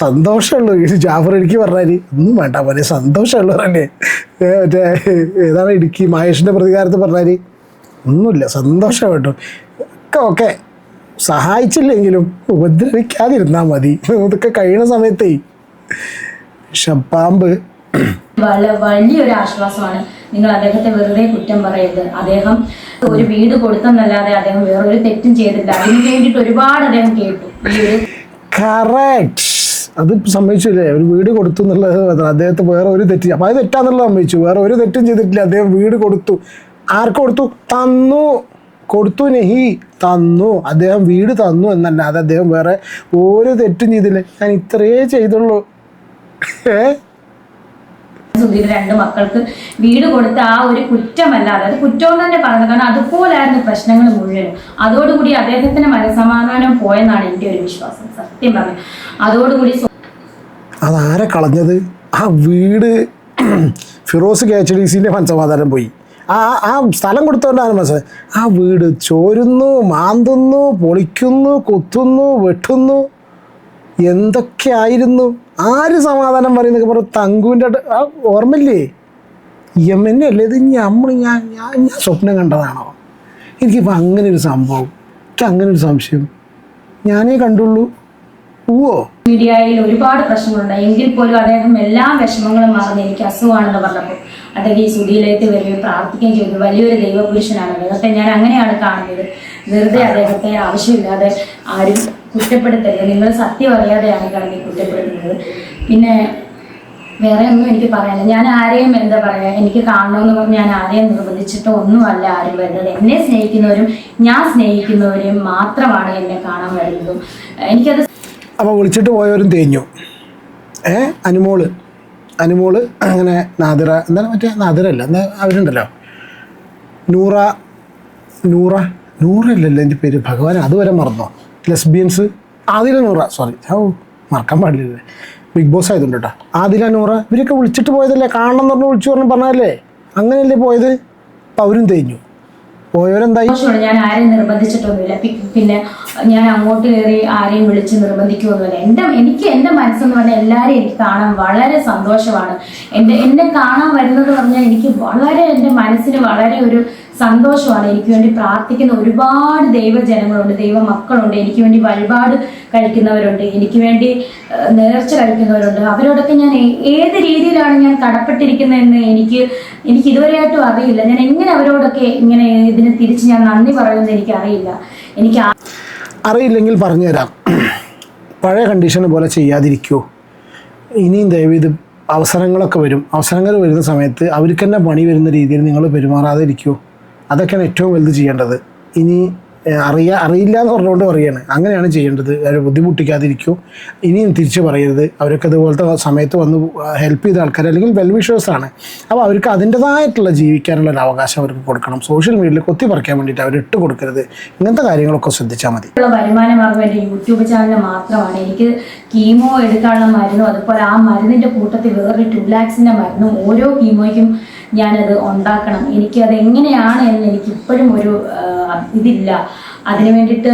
സന്തോഷമുള്ളൂ. ജാഫർ ഇടുക്കി പറഞ്ഞാൽ ഒന്നും വേണ്ട പോലെ സന്തോഷമുള്ളവരല്ലേ. മറ്റേ ഏതാണ് ഇടുക്കി മഹേഷിൻ്റെ പ്രതികാരത്ത് പറഞ്ഞാൽ ഒന്നുമില്ല, സന്തോഷം കേട്ടോ. ഓക്കെ, സഹായിച്ചില്ലെങ്കിലും ഉപദ്രവിക്കാതിരുന്നാൽ മതി. ഇതൊക്കെ കഴിയുന്ന സമയത്തേ ഷപ്പാമ്പ് വലിയൊരു ആശ്വാസമാണ്. നിങ്ങൾ അദ്ദേഹത്തെ വെറുതെ കുറ്റം പറയരുത്. അദ്ദേഹം ഒരു വീട് കൊടുത്തെന്നല്ലാതെ അദ്ദേഹം വേറൊരു തെറ്റും ചെയ്തില്ല. അതിന് വേണ്ടിയിട്ട് ഒരുപാട് അദ്ദേഹം കേട്ടു. കറക്റ്റ്, അത് സമ്മതിച്ചില്ലേ? ഒരു വീട് കൊടുത്തു എന്നുള്ളത് അദ്ദേഹത്തെ വേറെ ഒരു തെറ്റ്, അപ്പം അത് തെറ്റാന്നുള്ളത് സമ്മതിച്ചു. വേറെ ഒരു തെറ്റും ചെയ്തിട്ടില്ല. അദ്ദേഹം വീട് കൊടുത്തു. ആർക്ക് കൊടുത്തു? കൊടുത്തു നെഹി തന്നു. അദ്ദേഹം വീട് തന്നു എന്നല്ലാതെ അദ്ദേഹം വേറെ ഒരു തെറ്റും ചെയ്തില്ലേ. ഞാൻ ഇത്രയേ ചെയ്തുള്ളൂ. സുധീർ രണ്ട് മക്കൾക്ക് വീട് കൊടുത്ത ആ ഒരു കുറ്റമല്ലാതെ, അത് കുറ്റം തന്നെ പറയുന്നത്. കാരണം അതുപോലായിരുന്നു പ്രശ്നങ്ങൾ മുഴുവനും. അതോടുകൂടി അദ്ദേഹത്തിന് മനസമാധാനം പോയെന്നാണ് എൻ്റെ ഒരു വിശ്വാസം. സത്യം പറഞ്ഞു, അതോടുകൂടി അതാരെ കളഞ്ഞത്? ആ വീട് ഫിറോസ് KHDCൻ്റെ മനസമാധാനം പോയി. ആ സ്ഥലം കൊടുത്തോണ്ടാണ് മനസ്സിലായി. ആ വീട് ചോരുന്നു, മാന്തുന്നു, പൊളിക്കുന്നു, കുത്തുന്നു, വെട്ടുന്നു, എന്തൊക്കെയായിരുന്നു. ആര് സമാധാനം പറയുന്നൊക്കെ പറഞ്ഞു. തങ്കുവിൻ്റെ ഓർമ്മയില്ലേ? EMN അല്ലേ ഇത്? ഞാൻ സ്വപ്നം കണ്ടതാണോ? എനിക്കിപ്പോൾ അങ്ങനെ ഒരു സംഭവം, എനിക്ക് അങ്ങനെ ഒരു സംശയം ഞാനേ കണ്ടുള്ളൂ. മീഡിയയിൽ ഒരുപാട് പ്രശ്നങ്ങളുണ്ടായി. എങ്കിൽ പോലും അദ്ദേഹം എല്ലാ വിഷമങ്ങളും മറന്ന് എനിക്ക് അസുഖമാണെന്ന് പറഞ്ഞപ്പോൾ അദ്ദേഹം ഈ സുധിയിലേക്ക് വരികയും പ്രാർത്ഥിക്കുകയും ചെയ്തു. വലിയൊരു ദൈവപുരുഷനാണ് അദ്ദേഹത്തെ. ഞാൻ അങ്ങനെയാണ് കാണുന്നത്. വെറുതെ അദ്ദേഹത്തെ ആവശ്യമില്ലാതെ ആരും കുറ്റപ്പെടുത്തരുത്. നിങ്ങൾ സത്യം അറിയാതെയാണ് കടന്ന് കുറ്റപ്പെടുത്തുന്നത്. പിന്നെ വേറെ ഒന്നും എനിക്ക് പറയാനില്ല. ഞാൻ ആരെയും എന്താ പറയുക, എനിക്ക് കാണണമെന്ന് പറഞ്ഞ് ഞാൻ ആരെയും നിർബന്ധിച്ചിട്ടോ ഒന്നുമല്ല ആരും വരുന്നത്. എന്നെ സ്നേഹിക്കുന്നവരും ഞാൻ സ്നേഹിക്കുന്നവരെയും മാത്രമാണ് എന്നെ കാണാൻ വരുന്നതും. എനിക്കത് അപ്പോൾ വിളിച്ചിട്ട് പോയവരും തേഞ്ഞു. അനുമോള് അങ്ങനെ നാദിറ, എന്താണ് മറ്റേ നാദിറല്ല, എന്താ അവരുണ്ടല്ലോ, നൂറല്ലല്ലോ എൻ്റെ പേര്, ഭഗവാൻ അതുവരെ മറന്നോ? ലെസ്ബിയൻസ് ആദില നൂറ, സോറി, മറക്കാൻ പാടില്ല, ബിഗ് ബോസ് ആയതുകൊണ്ട് കേട്ടോ. ആദില നൂറ ഇവരൊക്കെ വിളിച്ചിട്ട് പോയതല്ലേ, കാണണം എന്ന് പറഞ്ഞ് വിളിച്ചു പറഞ്ഞതല്ലേ, അങ്ങനെയല്ലേ പോയത്. അപ്പോൾ അവരും തേഞ്ഞു. പോയവരെന്തായി? ഞാൻ ആരെയും നിർബന്ധിച്ചിട്ടൊന്നുമില്ല. പിന്നെ ഞാൻ അങ്ങോട്ട് കയറി ആരെയും വിളിച്ച് നിർബന്ധിക്കുകയൊന്നുമില്ല. എനിക്ക് എൻ്റെ മനസ്സെന്ന് പറഞ്ഞാൽ എല്ലാവരെയും എനിക്ക് കാണാൻ വളരെ സന്തോഷമാണ്. എന്നെ കാണാൻ വരുന്നത് പറഞ്ഞാൽ എനിക്ക് വളരെ എൻ്റെ മനസ്സിന് വളരെ ഒരു സന്തോഷമാണ്. എനിക്ക് വേണ്ടി പ്രാർത്ഥിക്കുന്ന ഒരുപാട് ദൈവജനങ്ങളുണ്ട്, ദൈവ മക്കളുണ്ട്, എനിക്ക് വേണ്ടി വഴിപാട് കഴിക്കുന്നവരുണ്ട്, എനിക്ക് വേണ്ടി നേർച്ച കഴിക്കുന്നവരുണ്ട്. അവരോടൊക്കെ ഞാൻ ഏത് രീതിയിലാണ് ഞാൻ കടപ്പെട്ടിരിക്കുന്നതെന്ന് എനിക്ക് ഇതുവരെയായിട്ടും അറിയില്ല. ഞാൻ എങ്ങനെ അവരോടൊക്കെ ഇങ്ങനെ ഇതിന് തിരിച്ച് ഞാൻ നന്ദി പറയുമെന്ന് എനിക്കറിയില്ല. അറിയില്ലെങ്കിൽ പറഞ്ഞുതരാം. പഴയ കണ്ടീഷന് പോലെ ചെയ്യാതിരിക്കുമോ? ഇനിയും ദയവീത് അവസരങ്ങളൊക്കെ വരും. അവസരങ്ങൾ വരുന്ന സമയത്ത് അവർക്ക് തന്നെ പണി വരുന്ന രീതിയിൽ നിങ്ങൾ പെരുമാറാതെ ഇരിക്കുമോ? അതൊക്കെയാണ് ഏറ്റവും വലുത് ചെയ്യേണ്ടത്. ഇനി അറിയില്ല എന്ന് പറഞ്ഞുകൊണ്ട് പറയുകയാണ്, അങ്ങനെയാണ് ചെയ്യേണ്ടത്. അവരെ ബുദ്ധിമുട്ടിക്കാതിരിക്കുമോ? ഇനിയും തിരിച്ച് പറയരുത്. അവരൊക്കെ ഇതുപോലത്തെ സമയത്ത് വന്ന് ഹെൽപ്പ് ചെയ്ത ആൾക്കാർ അല്ലെങ്കിൽ വെൽ വിഷേഴ്സാണ്. അപ്പോൾ അവർക്ക് അതിൻ്റെതായിട്ടുള്ള ജീവിക്കാനുള്ള ഒരു അവകാശം അവർക്ക് കൊടുക്കണം. സോഷ്യൽ മീഡിയയിൽ കൊത്തി പറിക്കാൻ വേണ്ടിയിട്ട് അവർ ഇട്ട് കൊടുക്കരുത്. ഇങ്ങനത്തെ കാര്യങ്ങളൊക്കെ ശ്രദ്ധിച്ചാൽ മതി. വരുമാന മാർഗം എൻ്റെ യൂട്യൂബ് ചാനൽ മാത്രമാണ്. എനിക്ക് കീമോ എടുക്കാനുള്ള മരുന്നും അതുപോലെ ആ മരുന്നിൻ്റെ കൂട്ടത്തിൽ വേറൊരു 2 lakhs-ൻ്റെ മരുന്നും ഓരോ കീമോയ്ക്കും ഞാനത് ഉണ്ടാക്കണം. എനിക്കത് എങ്ങനെയാണ് എന്ന് എനിക്ക് ഇപ്പോഴും ഒരു ഇതില്ല. അതിന് വേണ്ടിയിട്ട്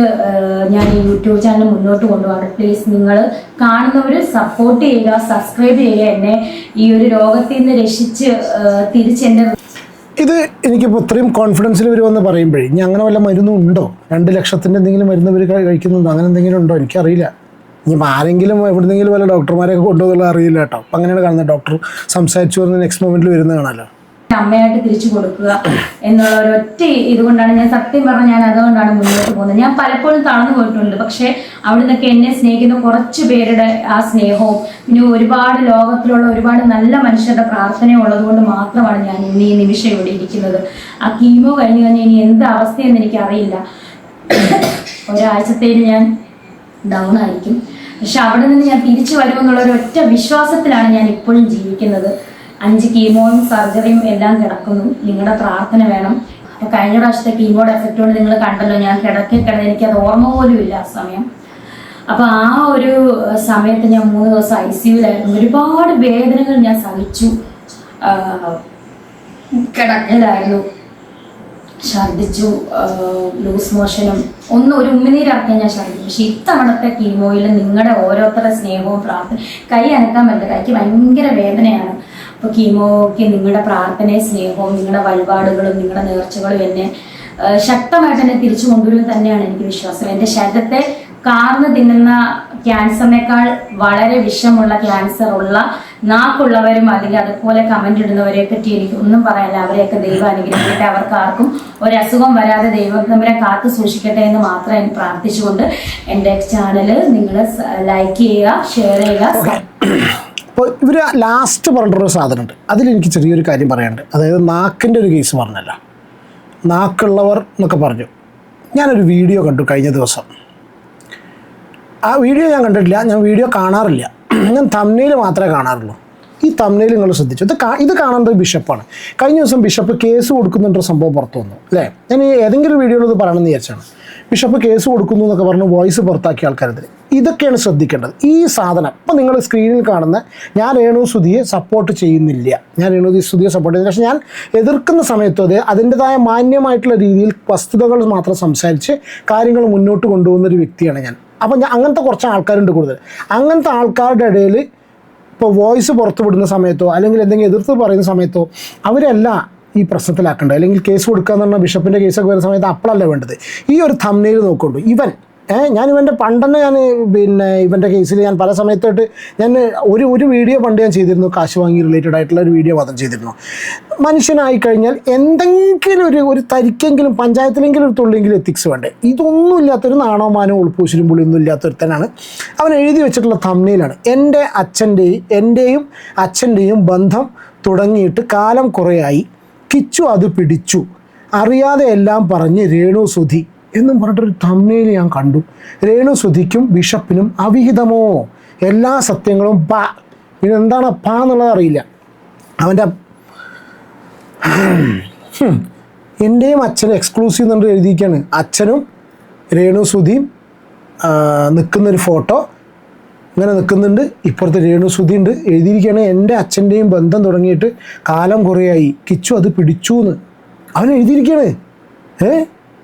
ഞാൻ ഈ യൂട്യൂബ് ചാനൽ മുന്നോട്ട് കൊണ്ടുപോകണം. പ്ലീസ് നിങ്ങൾ കാണുന്നവർ സപ്പോർട്ട് ചെയ്യുക, സബ്സ്ക്രൈബ് ചെയ്യുക. എന്നെ ഈ ഒരു രോഗത്തിൽ നിന്ന് രക്ഷിച്ച് തിരിച്ചെൻ്റെ ഇത് എനിക്കിപ്പോൾ ഇത്രയും കോൺഫിഡൻസിൽ ഇവർ വന്ന് പറയുമ്പോഴേ ഇനി അങ്ങനെ വല്ല മരുന്നും ഉണ്ടോ? 2 ലക്ഷത്തിൻ്റെ എന്തെങ്കിലും മരുന്ന് ഇവർ കഴിക്കുന്നുണ്ടോ? അങ്ങനെ എന്തെങ്കിലും ഉണ്ടോ? എനിക്കറിയില്ല. ഇനിയിപ്പോൾ ആരെങ്കിലും എവിടെന്നെങ്കിലും വല്ല ഡോക്ടർമാരെയൊക്കെ കൊണ്ടുപോകുന്നുള്ള അറിയില്ല കേട്ടോ. അപ്പം അങ്ങനെയാണ് കാണുന്നത്. ഡോക്ടർ സംസാരിച്ചു പറഞ്ഞ് നെക്സ്റ്റ് മൊമെൻറ്റിൽ വരുന്നത് കാണാമല്ലോ. അമ്മയായിട്ട് തിരിച്ചു കൊടുക്കുക എന്നുള്ള ഒരൊറ്റ ഇതുകൊണ്ടാണ് ഞാൻ സത്യം പറഞ്ഞാൽ ഞാൻ അതുകൊണ്ടാണ് മുന്നോട്ട് പോകുന്നത്. ഞാൻ പലപ്പോഴും തളർന്നു പോയിട്ടുണ്ട്. പക്ഷേ അവിടെ നിന്നൊക്കെ എന്നെ സ്നേഹിക്കുന്ന കുറച്ച് പേരുടെ ആ സ്നേഹവും പിന്നെ ഒരുപാട് ലോകത്തിലുള്ള ഒരുപാട് നല്ല മനുഷ്യരുടെ പ്രാർത്ഥനയും ഉള്ളതുകൊണ്ട് മാത്രമാണ് ഞാൻ ഇന്ന് ഈ നിമിഷം ഇവിടെ ഇരിക്കുന്നത്. ആ കീമോ കഴിഞ്ഞ് കഴിഞ്ഞാൽ ഇനി എന്ത് അവസ്ഥയെന്ന് എനിക്കറിയില്ല. ഒരാഴ്ചത്തേക്ക് ഞാൻ ഡൗൺ ആയിരിക്കും. പക്ഷെ അവിടെ നിന്ന് ഞാൻ തിരിച്ചു വരുമെന്നുള്ള ഒരു ഒറ്റ വിശ്വാസത്തിലാണ് ഞാൻ ഇപ്പോഴും ജീവിക്കുന്നത്. 5 കീമോയും സർജറിയും എല്ലാം കിടക്കുന്നു. നിങ്ങളുടെ പ്രാർത്ഥന വേണം. അപ്പോൾ കഴിഞ്ഞ പ്രാവശ്യത്തെ കീമോയുടെ എഫക്റ്റ് കൊണ്ട് നിങ്ങൾ കണ്ടല്ലോ, ഞാൻ കിടന്ന് എനിക്കത് ഓർമ്മ പോലും ഇല്ല ആ സമയം. അപ്പോൾ ആ ഒരു സമയത്ത് ഞാൻ 3 ദിവസം ICUലായിരുന്നു. ഒരുപാട് വേദനകൾ ഞാൻ സഹിച്ചു. കിടക്കലായിരുന്നു, ഛർദിച്ചു, ലൂസ് മോഷനും ഒരു ഉമ്മിനീരിറക്കാൻ ഞാൻ ഛർദിച്ചു. പക്ഷെ ഇത്തവണത്തെ കീമോയിൽ നിങ്ങളുടെ ഓരോരുത്തരുടെ സ്നേഹവും പ്രാർത്ഥന കൈ അനക്കാൻ പറ്റില്ല. കൈക്ക് ഭയങ്കര വേദനയാണ്. അപ്പോൾ കീമോയ്ക്ക് നിങ്ങളുടെ പ്രാർത്ഥനയും സ്നേഹവും നിങ്ങളുടെ വഴിപാടുകളും നിങ്ങളുടെ നേർച്ചകളും എന്നെ ശക്തമായിട്ട് എന്നെ തിരിച്ചു കൊണ്ടുവരും തന്നെയാണ് എനിക്ക് വിശ്വാസം. എൻ്റെ ശരീരത്തെ കാർന്ന് തിന്നുന്ന ക്യാൻസറിനേക്കാൾ വളരെ വിഷമുള്ള ക്യാൻസർ ഉള്ള നാക്കുള്ളവരും അല്ലെങ്കിൽ അതുപോലെ കമന്റ് ഇടുന്നവരെ പറ്റി എനിക്ക് ഒന്നും പറയാനില്ല. അവരെയൊക്കെ ദൈവം അനുഗ്രഹിക്കട്ടെ. അവർക്ക് ആർക്കും ഒരസുഖം വരാതെ ദൈവം നമ്മളെ കാത്തു സൂക്ഷിക്കട്ടെ എന്ന് മാത്രം എനിക്ക് പ്രാർത്ഥിച്ചുകൊണ്ട് എൻ്റെ ചാനൽ നിങ്ങൾ ലൈക്ക് ചെയ്യുക, ഷെയർ ചെയ്യുക. അപ്പോൾ ഇവർ ലാസ്റ്റ് പറഞ്ഞിട്ടൊരു സാധനമുണ്ട്. അതിലെനിക്ക് ചെറിയൊരു കാര്യം പറയാനുണ്ട്. അതായത് നാക്കിൻ്റെ ഒരു കേസ് പറഞ്ഞല്ലോ, നാക്കുള്ളവർ എന്നൊക്കെ പറഞ്ഞു. ഞാനൊരു വീഡിയോ കണ്ടു കഴിഞ്ഞ ദിവസം. ആ വീഡിയോ ഞാൻ കണ്ടിട്ടില്ല, ഞാൻ വീഡിയോ കാണാറില്ല. ഞാൻ തംബ്നെയിൽ മാത്രമേ കാണാറുള്ളൂ. ഈ തംബ്നെയിൽ നിങ്ങൾ ശ്രദ്ധിച്ചു, ഇത് കാണേണ്ടത് ബിഷപ്പാണ്. കഴിഞ്ഞ ദിവസം ബിഷപ്പ് കേസ് കൊടുക്കുന്നുണ്ടൊരു സംഭവം പുറത്തു വന്നു അല്ലേ? ഞാൻ ഏതെങ്കിലും വീഡിയോയിൽ ഇത് പറയണമെന്ന് വിചാരിച്ചാണ്. ബിഷപ്പ് കേസ് കൊടുക്കുന്നു എന്നൊക്കെ പറഞ്ഞ് വോയിസ് പുറത്താക്കിയ ആൾക്കാരെതിരെ ഇതൊക്കെയാണ് ശ്രദ്ധിക്കേണ്ടത്. ഈ സാധനം ഇപ്പം നിങ്ങൾ സ്ക്രീനിൽ കാണുന്ന ഞാൻ രേണുസുധിയെ സപ്പോർട്ട് ചെയ്യുന്നില്ല, ഞാൻ രേണുസുധിയെ സപ്പോർട്ട് ചെയ്യുന്നില്ല. പക്ഷേ ഞാൻ എതിർക്കുന്ന സമയത്തും അത് അതിൻ്റെതായ മാന്യമായിട്ടുള്ള രീതിയിൽ വസ്തുതകൾ മാത്രം സംസാരിച്ച് കാര്യങ്ങൾ മുന്നോട്ട് കൊണ്ടുപോകുന്നൊരു വ്യക്തിയാണ് ഞാൻ. അപ്പം അങ്ങനത്തെ കുറച്ച് ആൾക്കാരുണ്ട് കൂടുതൽ. അങ്ങനത്തെ ആൾക്കാരുടെ ഇടയിൽ ഇപ്പോൾ വോയിസ് പുറത്തു വിടുന്ന സമയത്തോ അല്ലെങ്കിൽ എന്തെങ്കിലും എതിർത്ത് പറയുന്ന സമയത്തോ അവരല്ല ഈ പ്രശ്നത്തിലാക്കേണ്ടത്. അല്ലെങ്കിൽ കേസ് കൊടുക്കുക എന്ന് പറഞ്ഞാൽ ബിഷപ്പിൻ്റെ കേസൊക്കെ വരുന്ന സമയത്ത് അപ്പോഴല്ല വേണ്ടത്. ഈ ഒരു തംബ്നെയിൽ നോക്കുള്ളൂ. ഞാൻ ഇവൻ്റെ പണ്ടെന്നെ ഇവൻ്റെ കേസിൽ ഞാൻ പല സമയത്തായിട്ട് ഞാൻ ഒരു വീഡിയോ പണ്ട് ഞാൻ ചെയ്തിരുന്നു. കാശ് വാങ്ങി റിലേറ്റഡ് ആയിട്ടുള്ള ഒരു വീഡിയോ മാത്രം ചെയ്തിരുന്നു. മനുഷ്യനായി കഴിഞ്ഞാൽ എന്തെങ്കിലും ഒരു തരിക്കെങ്കിലും പഞ്ചായത്തിലെങ്കിലും ഒരു തുള്ളിയെങ്കിലും എത്തിക്സ് വേണ്ടേ? ഇതൊന്നും ഇല്ലാത്തൊരു നാണോ മാനോ ഉൾപ്പൂശലും പുള്ളിയൊന്നും ഇല്ലാത്തൊരുത്തനാണ്. അവൻ എഴുതി വെച്ചിട്ടുള്ള തംബ്നെയിലാണ് എൻ്റെയും അച്ഛൻ്റെയും ബന്ധം തുടങ്ങിയിട്ട് കാലം കുറേയായി, കിച്ചു അത് പിടിച്ചു, അറിയാതെ എല്ലാം പറഞ്ഞ് രേണുസുധി എന്നും പറഞ്ഞിട്ടൊരു തംബ്നെയിൽ ഞാൻ കണ്ടു. രേണുസുധിക്കും ബിഷപ്പിനും അവിഹിതമോ? എല്ലാ സത്യങ്ങളും പിന്നെ എന്താണ് എന്നുള്ളത് അറിയില്ല. അവൻ്റെ എൻ്റെയും അച്ഛനും എക്സ്ക്ലൂസീവ് എന്നുകൊണ്ട് എഴുതിയിരിക്കുകയാണ്. അച്ഛനും രേണുസുധിയും നിൽക്കുന്നൊരു ഫോട്ടോ ഇങ്ങനെ നിൽക്കുന്നുണ്ട്. ഇപ്പുറത്ത് രേണുസുധി ഉണ്ട്. എഴുതിയിരിക്കുകയാണ് എൻ്റെ അച്ഛൻ്റെയും ബന്ധം തുടങ്ങിയിട്ട് കാലം കുറേയായി, കിച്ചു അത് പിടിച്ചു എന്ന് അവൻ എഴുതിയിരിക്കുകയാണ്.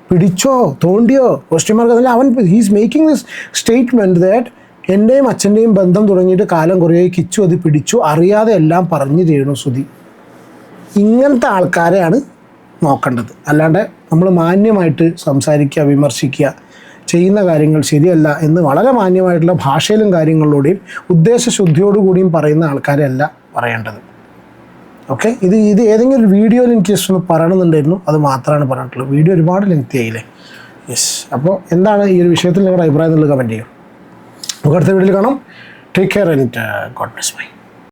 പിടിച്ചോ തോണ്ടിയോ ക്വസ്റ്റ്യൻ മാർക്ക് അതല്ല. അവൻ he's making this statement that എൻ്റെയും അച്ഛൻ്റെയും ബന്ധം തുടങ്ങിയിട്ട് കാലം കുറേ കിച്ചു അത് പിടിച്ചു, അറിയാതെ എല്ലാം പറഞ്ഞു രേണുസുതി. ഇങ്ങനത്തെ ആൾക്കാരെയാണ് നോക്കേണ്ടത്. അല്ലാണ്ട് നമ്മൾ മാന്യമായിട്ട് സംസാരിക്കുക, വിമർശിക്കുക, ചെയ്യുന്ന കാര്യങ്ങൾ ശരിയല്ല എന്ന് വളരെ മാന്യമായിട്ടുള്ള ഭാഷയിലും കാര്യങ്ങളിലൂടെയും ഉദ്ദേശശുദ്ധിയോടുകൂടിയും പറയുന്ന ആൾക്കാരെയല്ല പറയേണ്ടത്. ഓക്കെ, ഇത് ഏതെങ്കിലും ഒരു വീഡിയോയിൽ എനിക്ക് ജസ്റ്റ് ഒന്ന് പറയണമെന്നുണ്ടായിരുന്നു, അത് മാത്രമാണ് പറഞ്ഞിട്ടുള്ളത്. വീഡിയോ ഒരുപാട് ലെങ്തി ആയില്ലേ. യെസ്, അപ്പോൾ എന്താണ് ഈ ഒരു വിഷയത്തിൽ നിങ്ങളുടെ അഭിപ്രായം എന്നുള്ളത് കമൻറ്റ് ചെയ്യും. നമുക്ക് അടുത്ത വീഡിയോയിൽ കാണാം. Take care and God bless by.